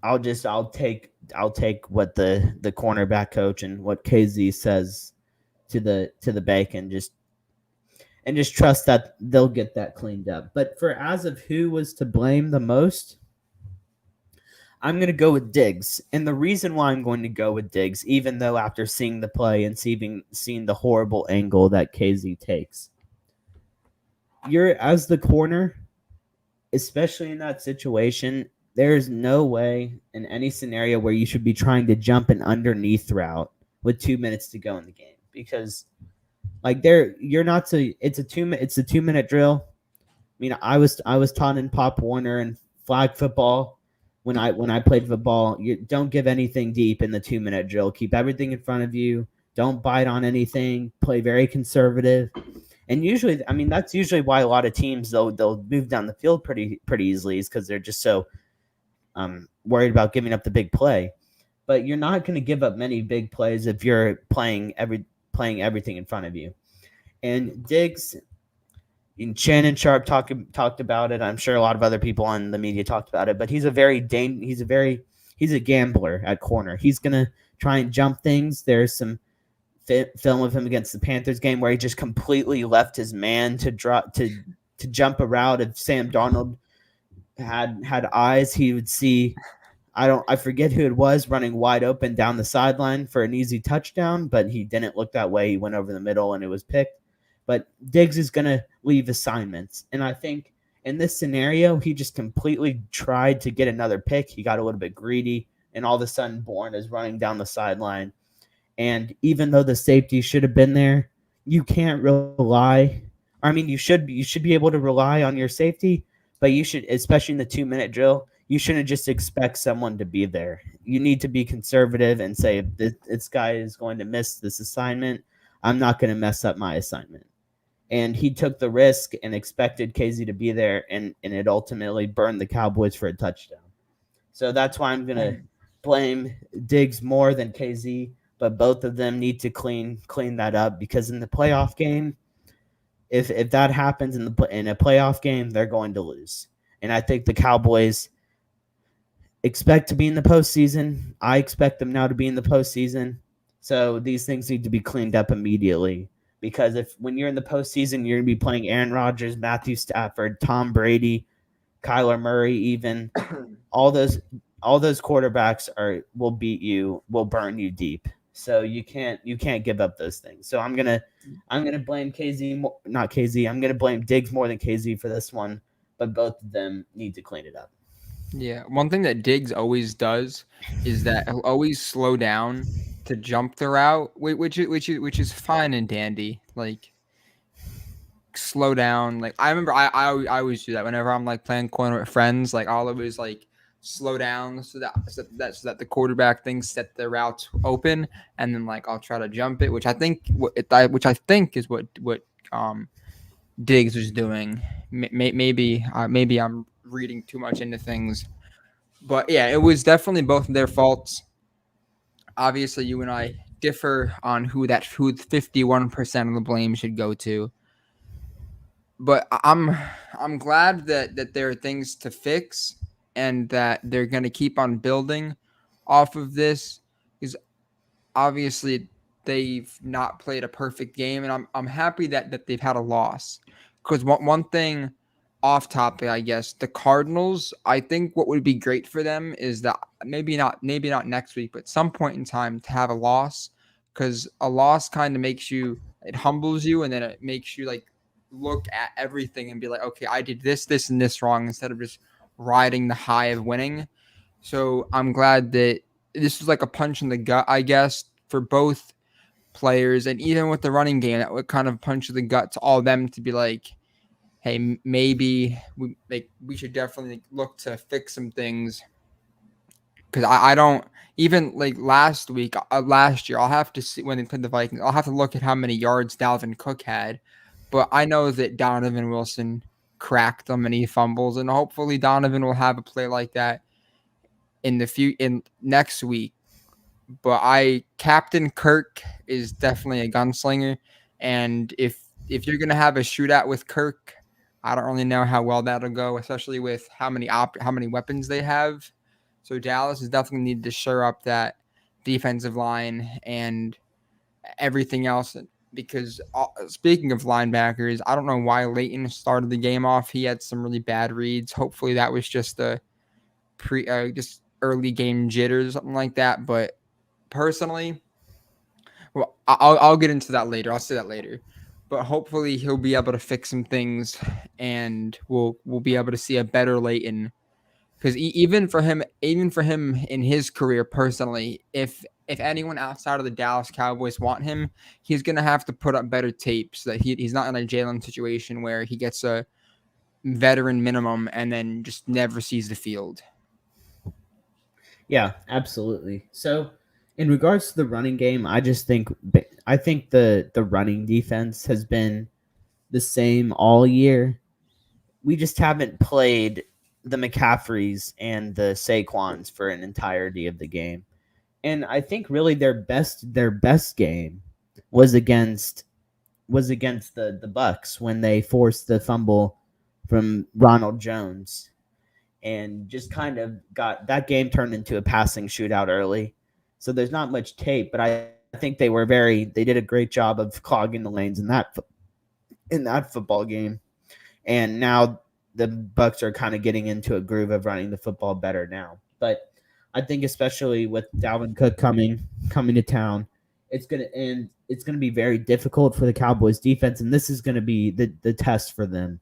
I'll take what the cornerback coach and what KZ says to the bank and just trust that they'll get that cleaned up. But for as of who was to blame the most, I'm going to go with Diggs. And the reason why I'm going to go with Diggs, even though after seeing the play and seeing the horrible angle that KZ takes, you're as the corner, especially in that situation, there's no way in any scenario where you should be trying to jump an underneath route with 2 minutes to go in the game, because like you're not to, it's a 2 minute drill. I mean, I was taught in Pop Warner and flag football when I played football. You don't give anything deep in the 2-minute drill. Keep everything in front of you. Don't bite on anything. Play very conservative. And usually, I mean, that's usually why a lot of teams they'll move down the field pretty easily, is because they're just so worried about giving up the big play. But you're not going to give up many big plays if you're playing everything in front of you. And Diggs and Shannon Sharp talked about it. I'm sure a lot of other people on the media talked about it. But he's a gambler at corner. He's gonna try and jump things. There's some film of him against the Panthers game where he just completely left his man to jump a route. If Sam Darnold had eyes, he would see. I forget who it was running wide open down the sideline for an easy touchdown, but he didn't look that way. He went over the middle and it was picked. But Diggs is going to leave assignments. And I think in this scenario, he just completely tried to get another pick. He got a little bit greedy, and all of a sudden Bourne is running down the sideline. And even though the safety should have been there, you can't rely. I mean, you should be able to rely on your safety, but you should, especially in the 2-minute drill, you shouldn't just expect someone to be there. You need to be conservative and say, if this guy is going to miss this assignment, I'm not going to mess up my assignment. And he took the risk and expected KZ to be there, and it ultimately burned the Cowboys for a touchdown. So that's why I'm going to blame Diggs more than KZ, but both of them need to clean that up, because in the playoff game, if that happens in a playoff game, they're going to lose. And I think the Cowboys expect to be in the postseason. I expect them now to be in the postseason. So these things need to be cleaned up immediately. Because when you're in the postseason, you're going to be playing Aaron Rodgers, Matthew Stafford, Tom Brady, Kyler Murray, even all those quarterbacks will beat you, will burn you deep. So you can't give up those things. So I'm gonna blame I'm gonna blame Diggs more than KZ for this one, but both of them need to clean it up. Yeah, one thing that Diggs always does is that he'll always slow down to jump the route, which is fine and dandy. Like, slow down. Like, I remember I always do that whenever I'm like playing corner with friends. Like, I'll always like slow down so that the quarterback thinks that the route's open, and then like I'll try to jump it, which I think is what Diggs was doing. Maybe I'm reading too much into things, but yeah, it was definitely both of their faults. Obviously, you and I differ on who 51% of the blame should go to. But I'm glad that there are things to fix, and that they're going to keep on building off of this, because obviously they've not played a perfect game, and I'm happy that they've had a loss. Because one thing off topic, I guess, the Cardinals, I think what would be great for them is that maybe not next week, but some point in time to have a loss, because a loss kind of it humbles you, and then it makes you like look at everything and be like, okay, I did this, and this wrong, instead of just riding the high of winning. So I'm glad that this was like a punch in the gut, I guess, for both players. And even with the running game, that would kind of punch in the gut to all of them to be like, hey, maybe we should definitely look to fix some things. Because I don't, even like last year, I'll have to see when they played the Vikings, I'll have to look at how many yards Dalvin Cook had. But I know that Donovan Wilson cracked them and he fumbles, and hopefully Donovan will have a play like that in next week. But Captain Kirk is definitely a gunslinger, and if you're gonna have a shootout with Kirk, I don't really know how well that'll go, especially with how many weapons they have. So Dallas is definitely need to shore up that defensive line and everything else. Because speaking of linebackers, I don't know why Leighton started the game off. He had some really bad reads. Hopefully that was just just early game jitters or something like that. But personally, well, I'll get into that later. I'll say that later. But hopefully he'll be able to fix some things, and we'll be able to see a better Leighton. Because even for him in his career personally, if anyone outside of the Dallas Cowboys want him, he's going to have to put up better tape so that he's not in a Jalen situation where he gets a veteran minimum and then just never sees the field. Yeah, absolutely. So, in regards to the running game, I think the running defense has been the same all year. We just haven't played the McCaffreys and the Saquons for an entirety of the game. And I think really their best game was against the Bucks when they forced the fumble from Ronald Jones and just kind of got that game turned into a passing shootout early. So there's not much tape, but I think they did a great job of clogging the lanes in that football game. And now the Bucks are kind of getting into a groove of running the football better now. But I think especially with Dalvin Cook coming to town, it's gonna be very difficult for the Cowboys defense, and this is gonna be the test for them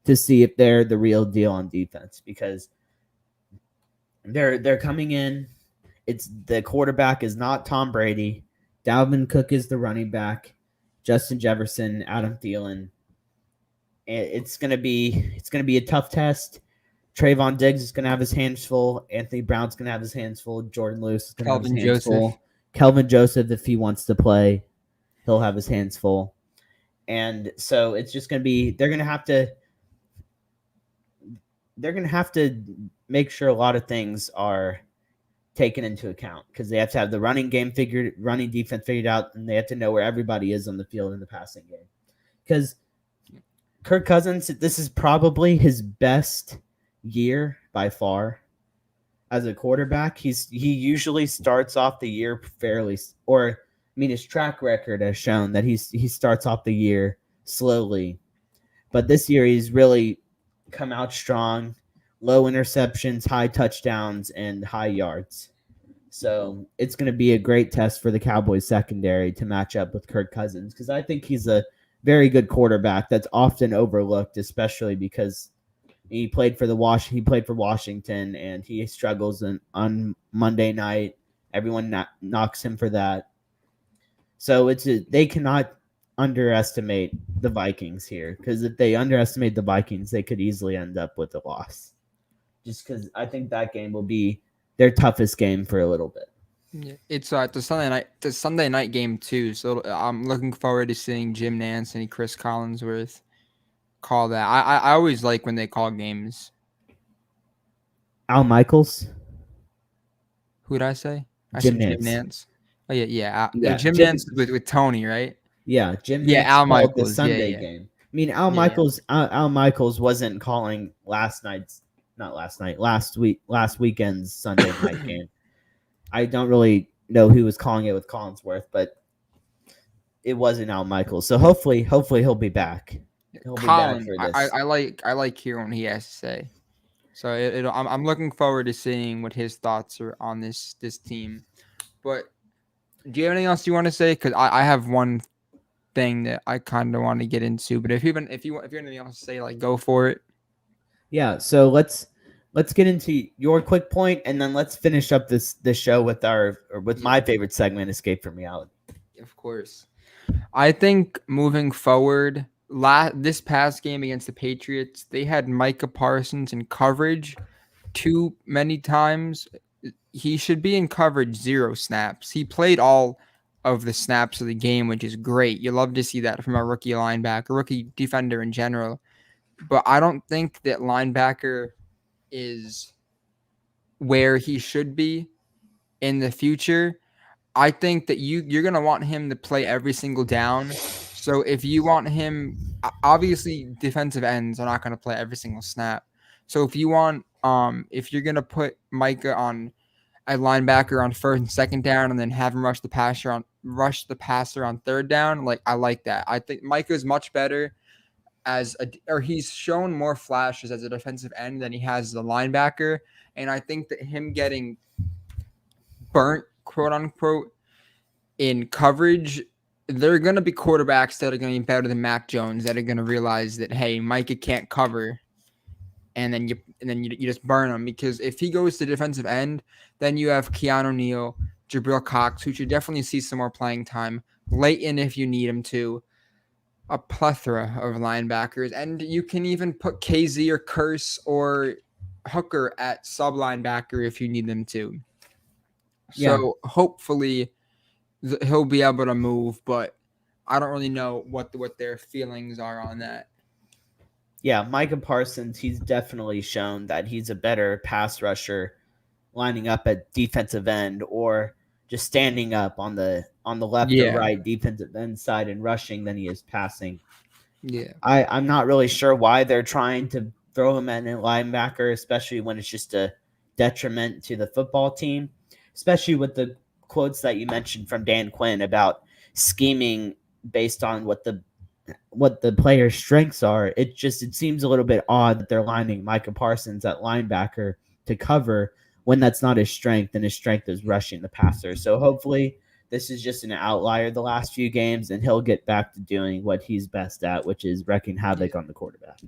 to see if they're the real deal on defense because they're coming in. It's the quarterback is not Tom Brady. Dalvin Cook is the running back. Justin Jefferson, Adam Thielen. It's gonna be a tough test. Trayvon Diggs is gonna have his hands full. Anthony Brown's gonna have his hands full. Jordan Lewis is gonna have his Kelvin hands Joseph. full. Kelvin Joseph, if he wants to play, he'll have his hands full. And so it's just gonna be they're gonna have to make sure a lot of things are taken into account because they have to have the running defense figured out, and they have to know where everybody is on the field in the passing game. Because Kirk Cousins, this is probably his best year by far as a quarterback. He usually starts off the year his track record has shown that he starts off the year slowly, but this year he's really come out strong, low interceptions, high touchdowns, and high yards. So it's going to be a great test for the Cowboys secondary to match up with Kirk Cousins because I think he's a very good quarterback that's often overlooked, especially because he played for Washington and he struggles on Monday night. Everyone knocks him for that. So they cannot underestimate the Vikings here because if they underestimate the Vikings, they could easily end up with a loss. Just because I think that game will be their toughest game for a little bit. Yeah, it's the Sunday night game too. So I'm looking forward to seeing Jim Nance and Chris Collinsworth call that. I always like when they call games. Al Michaels, Who did I say? I Jim said Jim Nance. Nance. Oh yeah. Yeah, Jim Nance with Tony, right? Yeah, Jim Yeah, Nance Al called the Michaels. Sunday Yeah. game. I mean, Al Yeah. Michaels wasn't calling last weekend's Sunday night game. I don't really know who was calling it with Collinsworth, but it wasn't Al Michaels. So hopefully he'll be back. He'll be back Colin, for this. I like hearing what he has to say. So I'm looking forward to seeing what his thoughts are on this team. But do you have anything else you want to say? Because I have one thing that I kind of want to get into. But if you have anything else to say, like go for it. Yeah. So let's get into your quick point, and then let's finish up this show with my favorite segment, Escape from Reality. Of course. I think moving forward, this past game against the Patriots, they had Micah Parsons in coverage too many times. He should be in coverage 0 snaps. He played all of the snaps of the game, which is great. You love to see that from a rookie linebacker, rookie defender in general. But I don't think that linebacker is where he should be in the future. I think that you're going to want him to play every single down. So if you want him, obviously defensive ends are not going to play every single snap. So if you want, if you're going to put Micah on a linebacker on first and second down and then have him rush the passer on third down, like I like that. I think Micah is much better he's shown more flashes as a defensive end than he has as a linebacker. And I think that him getting burnt, quote unquote, in coverage, there are going to be quarterbacks that are going to be better than Mac Jones that are going to realize that, hey, Micah can't cover, and then you just burn him, because if he goes to defensive end, then you have Keanu Neal, Jabril Cox, who should definitely see some more playing time, Leighton if you need him to, a plethora of linebackers, and you can even put KZ or Curse or Hooker at sub linebacker if you need them to. Yeah. So hopefully he'll be able to move, but I don't really know what their feelings are on that. Yeah, Micah Parsons, he's definitely shown that he's a better pass rusher lining up at defensive end or just standing up on the left or Yeah. right defensive end side and rushing than he is passing. Yeah. I'm not really sure why they're trying to throw him at a linebacker, especially when it's just a detriment to the football team, especially with the quotes that you mentioned from Dan Quinn about scheming based on what the player's strengths are. It seems a little bit odd that they're lining Micah Parsons at linebacker to cover when that's not his strength, and his strength is rushing the passer. So hopefully this is just an outlier the last few games, and he'll get back to doing what he's best at, which is wreaking havoc on the quarterback.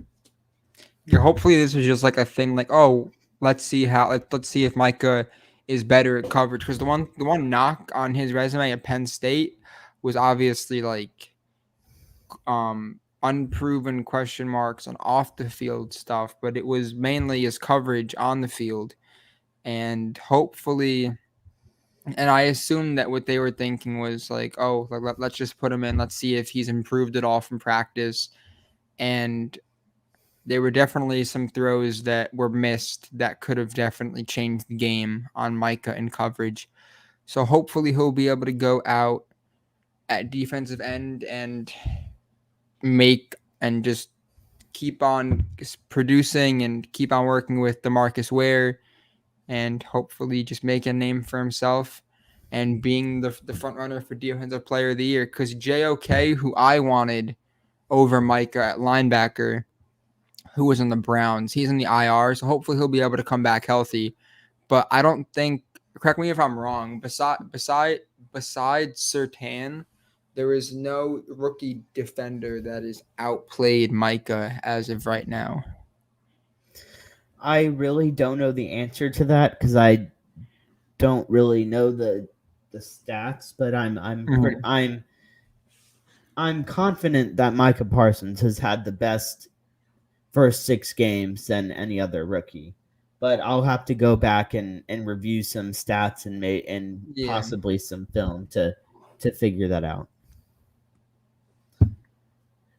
Yeah, hopefully this is just like a thing like, oh, let's see if Micah is better at coverage, because the one knock on his resume at Penn State was obviously like unproven question marks on off the field stuff, but it was mainly his coverage on the field. And hopefully, and I assume that what they were thinking was like, oh, let's just put him in, let's see if he's improved at all from practice. And there were definitely some throws that were missed that could have definitely changed the game on Micah in coverage. So hopefully he'll be able to go out at defensive end and make and just keep on producing and keep on working with DeMarcus Ware and hopefully just make a name for himself and being the front runner for Defensive Player of the Year. Because JOK, who I wanted over Micah at linebacker, who was in the Browns, he's in the IR, so hopefully he'll be able to come back healthy. But I don't think, correct me if I'm wrong, besides Surtain, there is no rookie defender that has outplayed Micah as of right now. I really don't know the answer to that because I don't really know the stats, but I'm confident that Micah Parsons has had the best first 6 games than any other rookie. But I'll have to go back and review some stats and possibly some film to figure that out.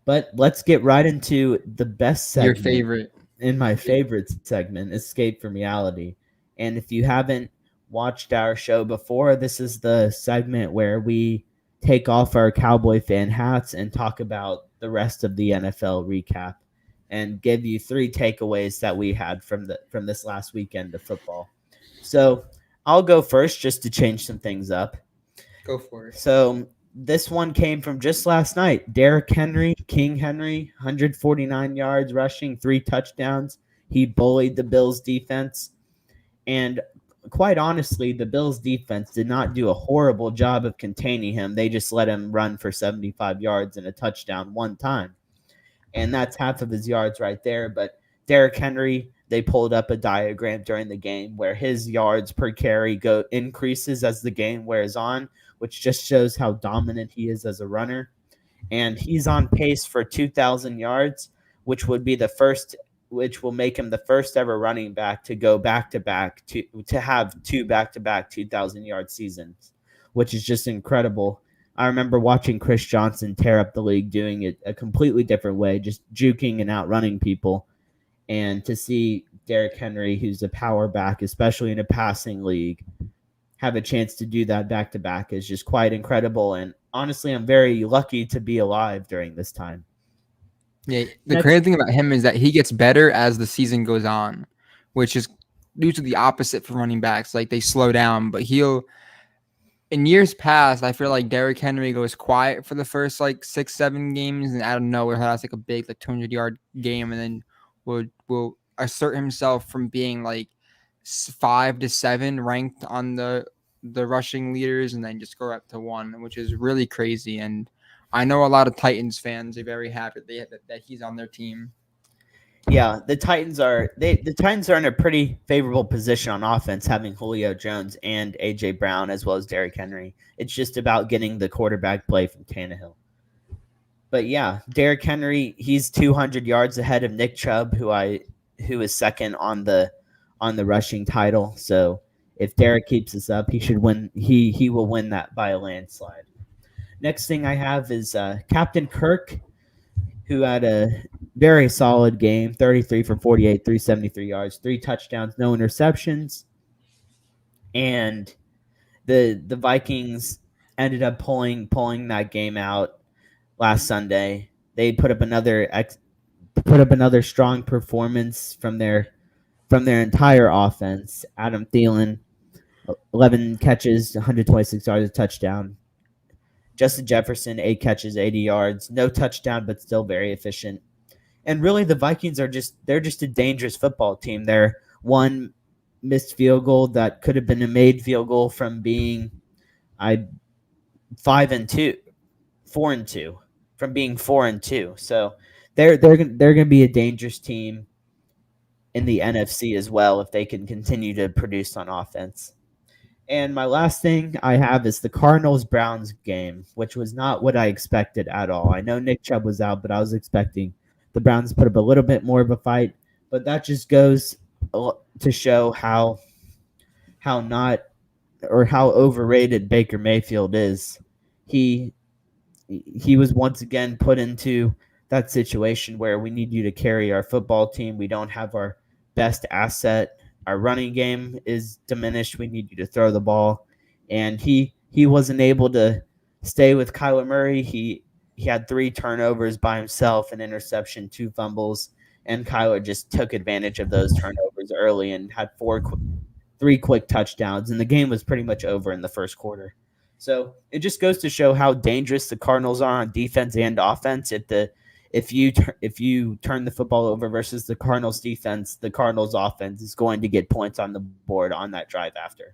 But let's get right into the best segment. Your favorite. In my favorite segment, Escape from Reality. And if you haven't watched our show before, this is the segment where we take off our Cowboy fan hats and talk about the rest of the NFL recap and give you 3 takeaways that we had from this last weekend of football. So I'll go first just to change some things up. Go for it. So this one came from just last night. Derrick Henry, King Henry, 149 yards rushing, 3 touchdowns. He bullied the Bills defense. And quite honestly, the Bills defense did not do a horrible job of containing him. They just let him run for 75 yards and a touchdown one time. And that's half of his yards right there. But Derrick Henry, they pulled up a diagram during the game where his yards per carry increases as the game wears on, which just shows how dominant he is as a runner. And he's on pace for 2,000 yards, which will make him the first ever running back to go back-to-back to have 2 back-to-back 2,000-yard seasons, which is just incredible. I remember watching Chris Johnson tear up the league doing it a completely different way, just juking and outrunning people. And to see Derrick Henry, who's a power back, especially in a passing league, have a chance to do that back-to-back is just quite incredible. And honestly, I'm very lucky to be alive during this time. Yeah, the crazy thing about him is that he gets better as the season goes on, which is usually the opposite for running backs. Like, they slow down, but in years past, I feel like Derrick Henry goes quiet for the first 6-7 games, and out of nowhere has a big 200-yard game, and then will assert himself from being 5 to 7 ranked on the rushing leaders, and then just go up to 1, which is really crazy. And I know a lot of Titans fans are very happy that he's on their team. Yeah, the Titans are in a pretty favorable position on offense, having Julio Jones and A.J. Brown as well as Derrick Henry. It's just about getting the quarterback play from Tannehill. But yeah, Derrick Henry, he's 200 yards ahead of Nick Chubb, who is second on the rushing title. So if Derek keeps this up, he should win. He will win that by a landslide. Next thing I have is Captain Kirk, who had a very solid game, 33 for 48, 373 yards, 3 touchdowns, no interceptions. And the Vikings ended up pulling that game out last Sunday. They put up another strong performance from their entire offense. Adam Thielen, 11 catches, 126 yards, a touchdown. Justin Jefferson, 8 catches, 80 yards, no touchdown, but still very efficient. And really, the Vikings they're just a dangerous football team. They're one missed field goal that could have been a made field goal from being 5-2, 4-2, from being 4-2. So they're gonna be a dangerous team in the NFC as well if they can continue to produce on offense. And my last thing I have is the Cardinals-Browns game, which was not what I expected at all. I know Nick Chubb was out, but I was expecting the Browns to put up a little bit more of a fight. But that just goes to show how overrated Baker Mayfield is. He was once again put into that situation where we need you to carry our football team. We don't have our best asset. Our running game is diminished. We need you to throw the ball. And he wasn't able to stay with Kyler Murray. He had 3 turnovers by himself, an interception, 2 fumbles, and Kyler just took advantage of those turnovers early and had 3 quick touchdowns, and the game was pretty much over in the first quarter. So it just goes to show how dangerous the Cardinals are on defense and offense. If you turn the football over versus the Cardinals defense, the Cardinals offense is going to get points on the board on that drive after.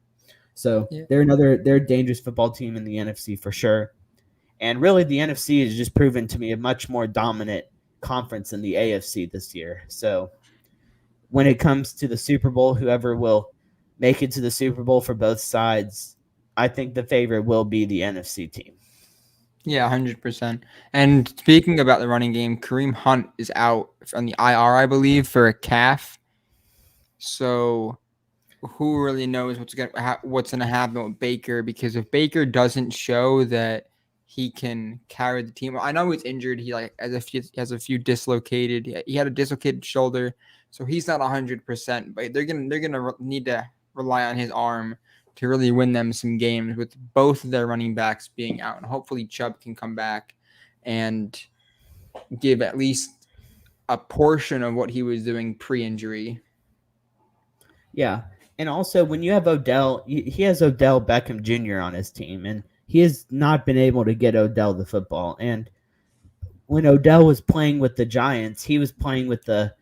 So they're a dangerous football team in the NFC for sure. And really the NFC has just proven to be a much more dominant conference than the AFC this year. So when it comes to the Super Bowl, whoever will make it to the Super Bowl for both sides, I think the favorite will be the NFC team. Yeah, 100%. And speaking about the running game, Kareem Hunt is out on the IR, I believe, for a calf. So who really knows what's gonna happen with Baker? Because if Baker doesn't show that he can carry the team, I know he's injured. He has a few dislocated. He had a dislocated shoulder, so he's not 100%. But they're gonna need to rely on his arm to really win them some games with both of their running backs being out. And hopefully Chubb can come back and give at least a portion of what he was doing pre-injury. Yeah. And also when you have Odell, he has Odell Beckham Jr. on his team, and he has not been able to get Odell the football. And when Odell was playing with the Giants, he was playing with a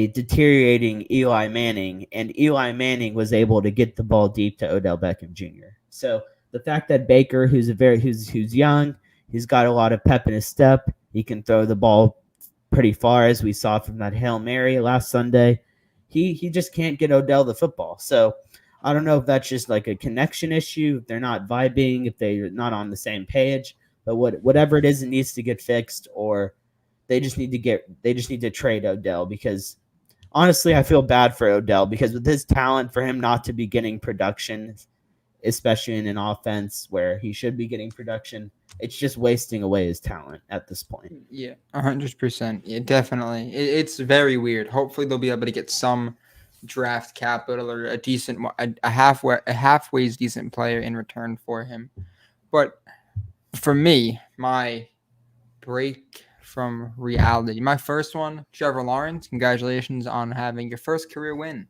deteriorating Eli Manning, and Eli Manning was able to get the ball deep to Odell Beckham Jr. So the fact that Baker, who's young, he's got a lot of pep in his step, he can throw the ball pretty far, as we saw from that Hail Mary last Sunday. He just can't get Odell the football. So I don't know if that's just like a connection issue, if they're not vibing, if they're not on the same page, but whatever it is, it needs to get fixed, or they just need to trade Odell, because honestly, I feel bad for Odell, because with his talent, for him not to be getting production, especially in an offense where he should be getting production, it's just wasting away his talent at this point. Yeah, 100%. Yeah, definitely. It's very weird. Hopefully they'll be able to get some draft capital or a halfway decent player in return for him. But for me, my break from reality, my first one, Trevor Lawrence, congratulations on having your first career win.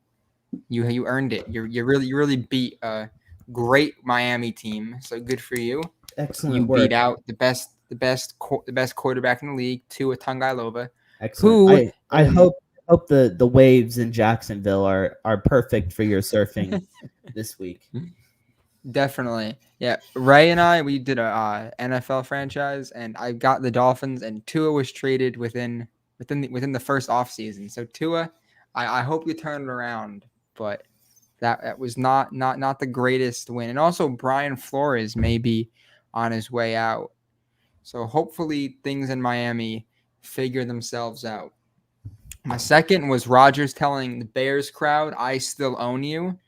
You earned it. You really beat a great Miami team. So good for you. Excellent you work. Beat out the best quarterback in the league, Tua Tagovailoa. Excellent. I hope the waves in Jacksonville are perfect for your surfing this week. Definitely. Yeah. Ray and I, we did a NFL franchise, and I got the Dolphins, and Tua was traded within the first offseason. So Tua, I hope you turn it around, but that was not the greatest win. And also Brian Flores may be on his way out. So hopefully things in Miami figure themselves out. My second was Rodgers telling the Bears crowd, "I still own you."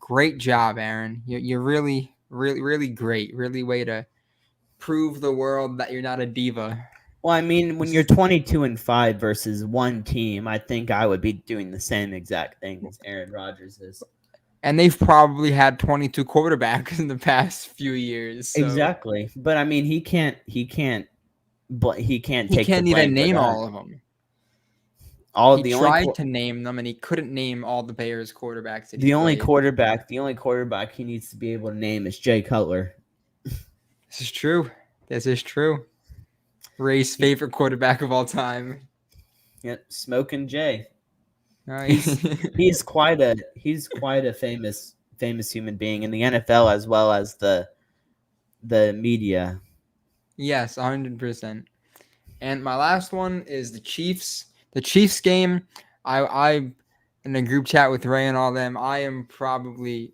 Great job, Aaron. You're really, really, really great. Really way to prove the world that you're not a diva. Well, I mean, when you're 22-5 versus one team, I think I would be doing the same exact thing as Aaron Rodgers is. And they've probably had 22 quarterbacks in the past few years. So. Exactly, but I mean, he can't take He the can't blame even for name that. all of them. He tried to name them, and he couldn't name all the Bears quarterbacks. The only quarterback he needs to be able to name is Jay Cutler. This is true. Ray's favorite quarterback of all time. Yep, Smoking Jay. Nice. He's quite a famous human being in the NFL as well as the media. Yes, 100%. And my last one is the Chiefs. The Chiefs game. I in a group chat with Ray and all them. I am probably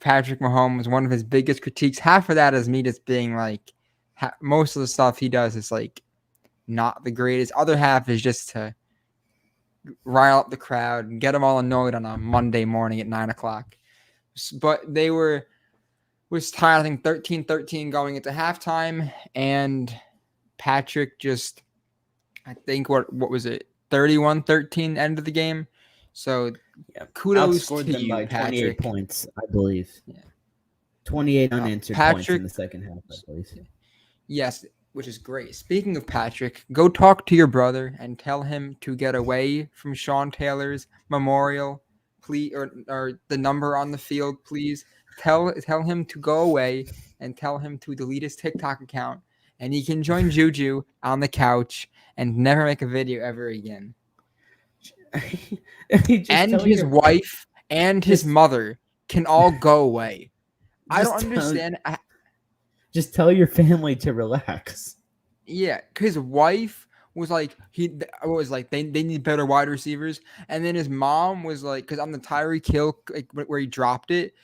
Patrick Mahomes. One of his biggest critiques. Half of that is me just being like, most of the stuff he does is like not the greatest. Other half is just to rile up the crowd and get them all annoyed on a Monday morning at 9:00. But they was tied, I think 13-13 going into halftime, and Patrick just, I think what was it, 31-13 end of the game. So kudos to them you, by Patrick. 28 points, I believe. Yeah. 28 unanswered points in the second half, I believe. Yes, which is great. Speaking of Patrick, go talk to your brother and tell him to get away from Sean Taylor's memorial, please, or the number on the field, please. Tell him to go away and tell him to delete his TikTok account, and he can join Juju on the couch and never make a video ever again. And his wife and his mother can all go away. I don't understand. Just tell your family to relax. Yeah, his wife was like, they need better wide receivers, and then his mom was like, because on the Tyreek Hill, like, where he dropped it,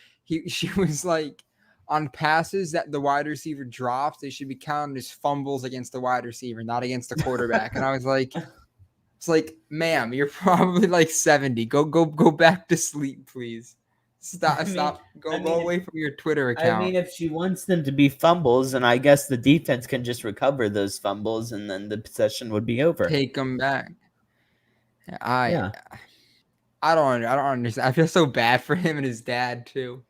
she was like, on passes that the wide receiver drops, they should be counted as fumbles against the wide receiver, not against the quarterback. And I was like, it's like, ma'am, you're probably like 70. Go back to sleep, please. Stop. Go away from your Twitter account. I mean, if she wants them to be fumbles, and I guess the defense can just recover those fumbles, and then the possession would be over. Take them back. I don't understand. I feel so bad for him and his dad too.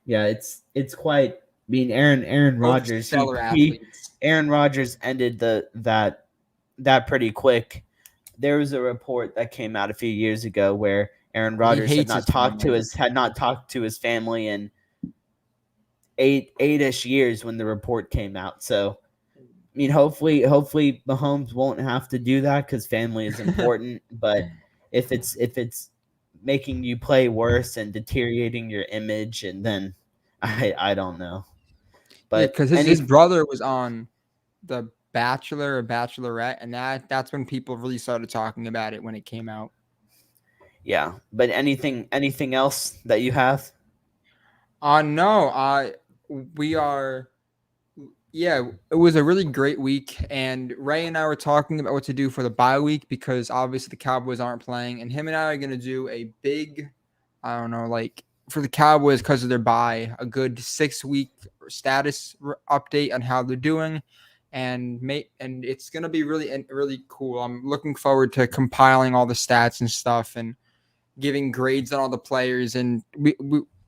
Yeah, it's quite. I mean, Aaron Rodgers. Aaron Rodgers ended that pretty quick. There was a report that came out a few years ago where Aaron Rodgers had not talked to his family in eight-ish years when the report came out. So, I mean, hopefully Mahomes won't have to do that because family is important. But if it's making you play worse and deteriorating your image, and then I don't know. But because his brother was on The Bachelor or Bachelorette, and that's when people really started talking about it when it came out. Yeah, but anything else that you have? No. It was a really great week, and Ray and I were talking about what to do for the bye week because obviously the Cowboys aren't playing, and him and I are going to do a big, I don't know, like for the Cowboys because of their bye, a good 6-week status update on how they're doing, and it's going to be really cool. I'm looking forward to compiling all the stats and stuff and giving grades on all the players, and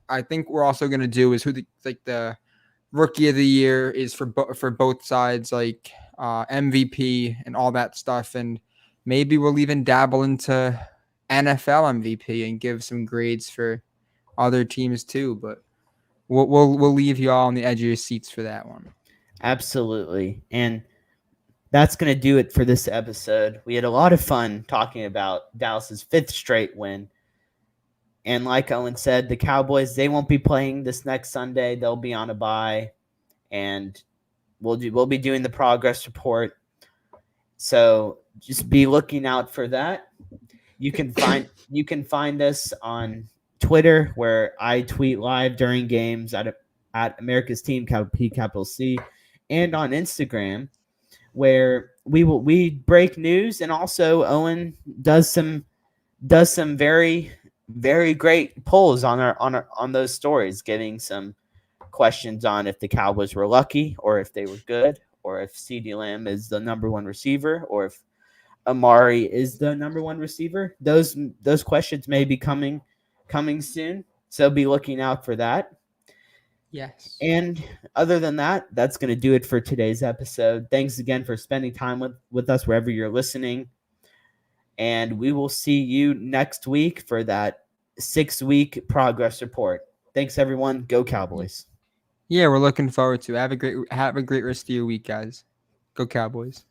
I think we're also going to do is who the rookie of the year is for both sides, like MVP and all that stuff, and maybe we'll even dabble into NFL MVP and give some grades for other teams too. But we'll leave you all on the edge of your seats for that one. Absolutely, and that's going to do it for this episode. We had a lot of fun talking about Dallas's 5th straight win. And like Owen said, the Cowboys, they won't be playing this next Sunday. They'll be on a bye, and we'll be doing the progress report. So just be looking out for that. You can find us on Twitter, where I tweet live during games at America's Team, capital C, and on Instagram, where we break news, and also Owen does some very very great polls on those stories, giving some questions on if the Cowboys were lucky or if they were good, or if CeeDee Lamb is the number one receiver, or if Amari is the number one receiver. Those questions may be coming soon, so be looking out for that. Yes. And other than that, that's going to do it for today's episode. Thanks again for spending time with us wherever you're listening. And we will see you next week for that 6-week progress report. Thanks, everyone. Go Cowboys. Yeah, we're looking forward to it. Have a great rest of your week, guys. Go Cowboys.